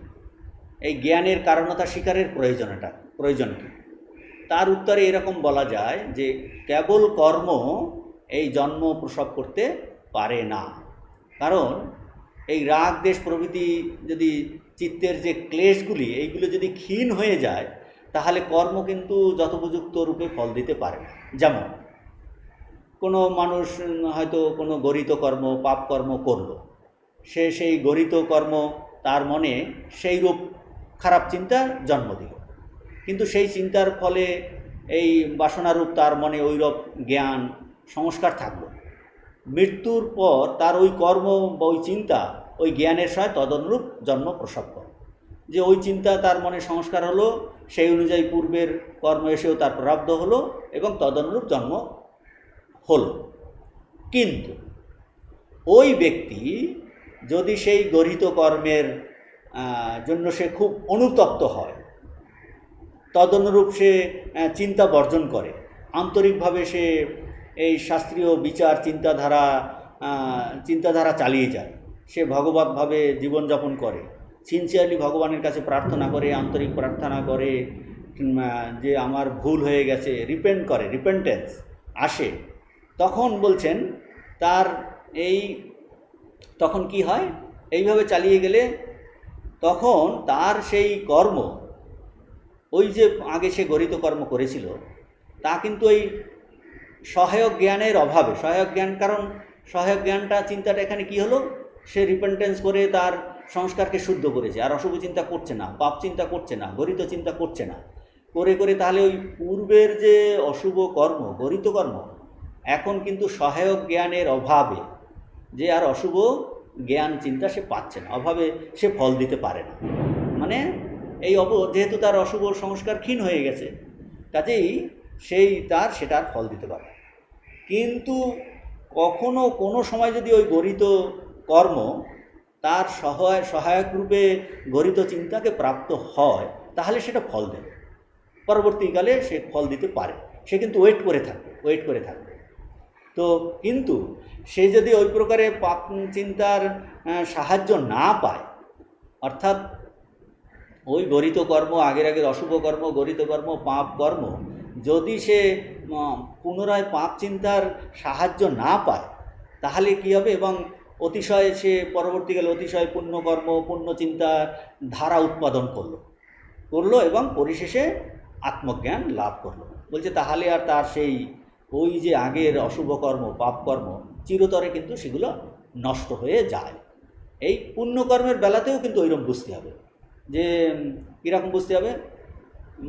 এই জ্ঞানের কারণতা স্বীকারের প্রয়োজন কি? তার উত্তরে এরকম বলা যায় যে কেবল কর্ম এই জন্ম প্রসব করতে পারে না। কারণ এই রাগ দেশ প্রভৃতি যদি চিত্তের যে ক্লেশগুলি এইগুলো যদি ক্ষীণ হয়ে যায় তাহলে কর্ম কিন্তু যথোপযুক্ত রূপে ফল দিতে পারে না। যেমন কোনো মানুষ হয়তো কোনো গরিত কর্ম পাপ কর্ম করল, সে সেই গরিত কর্ম তার মনে সেই রূপ খারাপ চিন্তা জন্ম দিল, কিন্তু সেই চিন্তার ফলে এই বাসনারূপ তার মনে ওইরূপ জ্ঞান সংস্কার থাকলো। মৃত্যুর পর তার ওই কর্ম বা ওই চিন্তা ওই জ্ঞানের সহায় তদনুরূপ জন্ম প্রসব করে, যে ওই চিন্তা তার মনে সংস্কার হলো, সেই অনুযায়ী পূর্বের কর্ম এসেও তার প্রারব্ধ হলো এবং তদনুরূপ জন্ম হলো। কিন্তু ওই ব্যক্তি যদি সেই গরিত কর্মের জন্য সে খুব অনুতপ্ত হয়, তদনুরূপ সে চিন্তা বর্জন করে, আন্তরিকভাবে সে এই শাস্ত্রীয় বিচার চিন্তাধারা চালিয়ে যায়, সে ভগবতভাবে জীবনযাপন করে, সিনসিয়ারলি ভগবানের কাছে প্রার্থনা করে, আন্তরিক প্রার্থনা করে যে আমার ভুল হয়ে গেছে, রিপেন্টেন্স আসে, তখন বলছেন তার তখন কি হয়? এইভাবে চালিয়ে গেলে তখন তার সেই কর্ম, ওই যে আগে সে গরিত কর্ম করেছিল, তা কিন্তু ওই সহায়ক জ্ঞানের অভাবে, কারণ সহায়ক জ্ঞানটা চিন্তাটা এখানে কি হলো, সে রিপেন্টেন্স করে তার সংস্কারকে শুদ্ধ করেছে, আর অশুভ চিন্তা করছে না, পাপ চিন্তা করছে না, গরিত চিন্তা করছে না, করে তাহলে ওই পূর্বের যে অশুভ কর্ম গরিত কর্ম এখন কিন্তু সহায়ক জ্ঞানের অভাবে, যে আর অশুভ জ্ঞান চিন্তা সে পাচ্ছে না, অভাবে সে ফল দিতে পারে না। মানে যেহেতু তার অশুভ সংস্কার ক্ষীণ হয়ে গেছে, কাজেই সেটার ফল দিতে পারে। কিন্তু কখনো কোনো সময় যদি ওই গরিত কর্ম তার সহায়ক রূপে গরিত চিন্তাকে প্রাপ্ত হয় তাহলে সেটা ফল দেবে, পরবর্তীকালে সে ফল দিতে পারে, সে কিন্তু ওয়েট করে থাকবে। তো কিন্তু সে যদি ওই প্রকারে পাপ চিন্তার সাহায্য না পায়, অর্থাৎ ওই গরিত কর্ম, আগের অশুভ কর্ম, গরিত কর্ম, পাপ কর্ম যদি সে পুনরায় পাপ চিন্তার সাহায্য না পায় তাহলে কি হবে? এবং অতিশয় সে পরবর্তীকালে অতিশয় পুণ্যকর্ম, পুণ্যচিন্তা ধারা উৎপাদন করলো এবং পরিশেষে আত্মজ্ঞান লাভ করলো। বলছে তাহলে আর তার সেই ওই যে আগের অশুভ কর্ম, পাপ কর্ম চিরতরে কিন্তু সেগুলো নষ্ট হয়ে যায়। এই পুণ্যকর্মের বেলাতেও কিন্তু ওইরকম বুঝতে হবে। যে কীরকম বুঝতে হবে?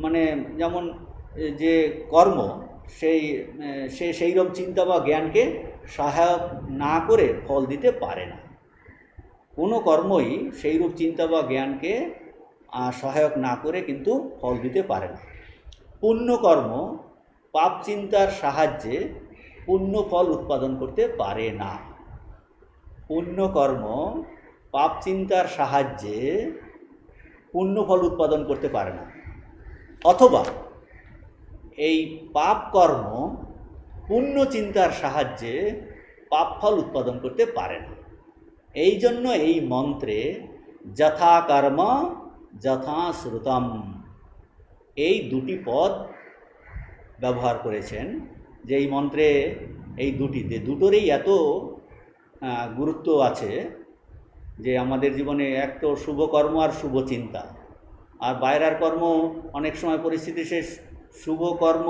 মানে যেমন যে কর্ম সেইরকম চিন্তা বা জ্ঞানকে সহায়ক না করে ফল দিতে পারে না। কোনো কর্মই সেইরূপ চিন্তা বা জ্ঞানকে সহায়ক না করে কিন্তু ফল দিতে পারে না। পুণ্যকর্ম পাপ চিন্তার সাহায্যে পুণ্য ফল উৎপাদন করতে পারে না। পুণ্যকর্ম পাপ চিন্তার সাহায্যে পুণ্য ফল উৎপাদন করতে পারে না, অথবা এই পাপ কর্ম পুণ্য চিন্তার সাহায্যে পাপ ফল উৎপাদন করতে পারে না। এই জন্য এই মন্ত্রে যথা কর্ম যথা শ্রুতম এই দুটি পদ ব্যবহার করেছেন। যে এই মন্ত্রে এই দুটোরই এত গুরুত্ব আছে যে আমাদের জীবনে এক তো শুভ কর্ম আর শুভ চিন্তা, আর বাইরের কর্ম অনেক সময় পরিস্থিতি শেষ শুভ কর্ম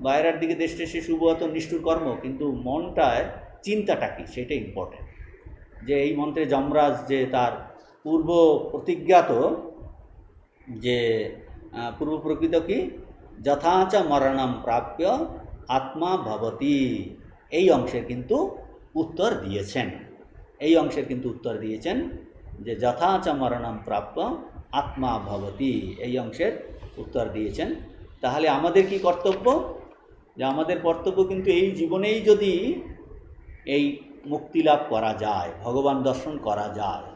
বাইরের দিকে দেশে সে শুভ এত নিষ্ঠুর কর্ম, কিন্তু মনটায় চিন্তাটা কি সেটা ইম্পর্টেন্ট। যে এই মন্ত্রে যমরাজ যে তার পূর্ব প্রতিজ্ঞাত যে পূর্ব প্রকৃত কি যথাচ মরণম প্রাপ্য আত্মা ভবতি এই অংশের কিন্তু উত্তর দিয়েছেন যে যথাচ মরণম প্রাপ্য আত্মা ভবতি এই অংশের উত্তর দিয়েছেন। তাহলে আমাদের কি কর্তব্য? যে আমাদের কর্তব্য কিন্তু এই জীবনেই যদি এই মুক্তি লাভ করা যায়, ভগবান দর্শন করা যায়,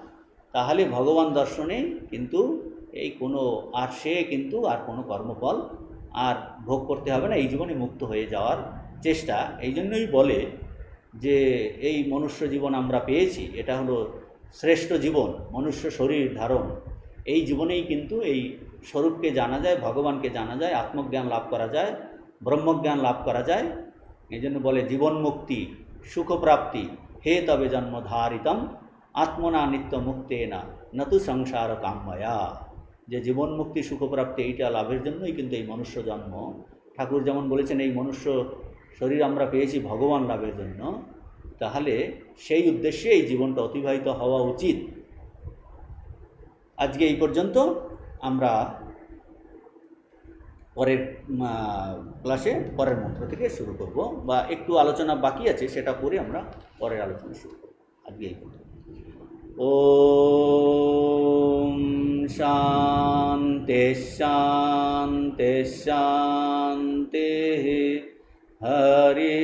তাহলে ভগবান দর্শনে কিন্তু এই কোনো আর সে কিন্তু আর কোনো কর্মফল আর ভোগ করতে হবে না, এই জীবনে মুক্ত হয়ে যাওয়ার চেষ্টা। এই জন্যই বলে যে এই মনুষ্য জীবন আমরা পেয়েছি, এটা হলো শ্রেষ্ঠ জীবন, মনুষ্য শরীর ধারণ। এই জীবনেই কিন্তু এই স্বরূপকে জানা যায়, ভগবানকে জানা যায়, আত্মজ্ঞান লাভ করা যায়, ব্রহ্মজ্ঞান লাভ করা যায়। এই জন্য বলে জীবন মুক্তি সুখপ্রাপ্তি হে তবে জন্মধারিতম আত্মনা নিত্য মুক্তেনা নতু সংসার কাম্যয়া। যে জীবন মুক্তি সুখপ্রাপ্তি এইটা লাভের জন্যই কিন্তু এই মনুষ্য জন্ম। ঠাকুর যেমন বলেছেন এই মনুষ্য শরীর আমরা পেয়েছি ভগবান লাভের জন্য, তাহলে সেই উদ্দেশ্যে এই জীবনটা অতিবাহিত হওয়া উচিত। আজকে এই পর্যন্ত। আমরা পরের ক্লাসে পরের মন্ত্র থেকে শুরু করব, বা একটু আলোচনা বাকি আছে সেটা করে আমরা পরের আলোচনা শুরু করব। আজকে এই পর্যন্ত। ওম শান্তি শান্তি শান্তি হরি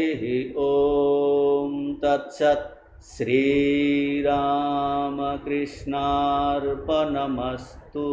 ওম তৎসৎ। শ্রীরামকৃষ্ণার্পণমস্তু।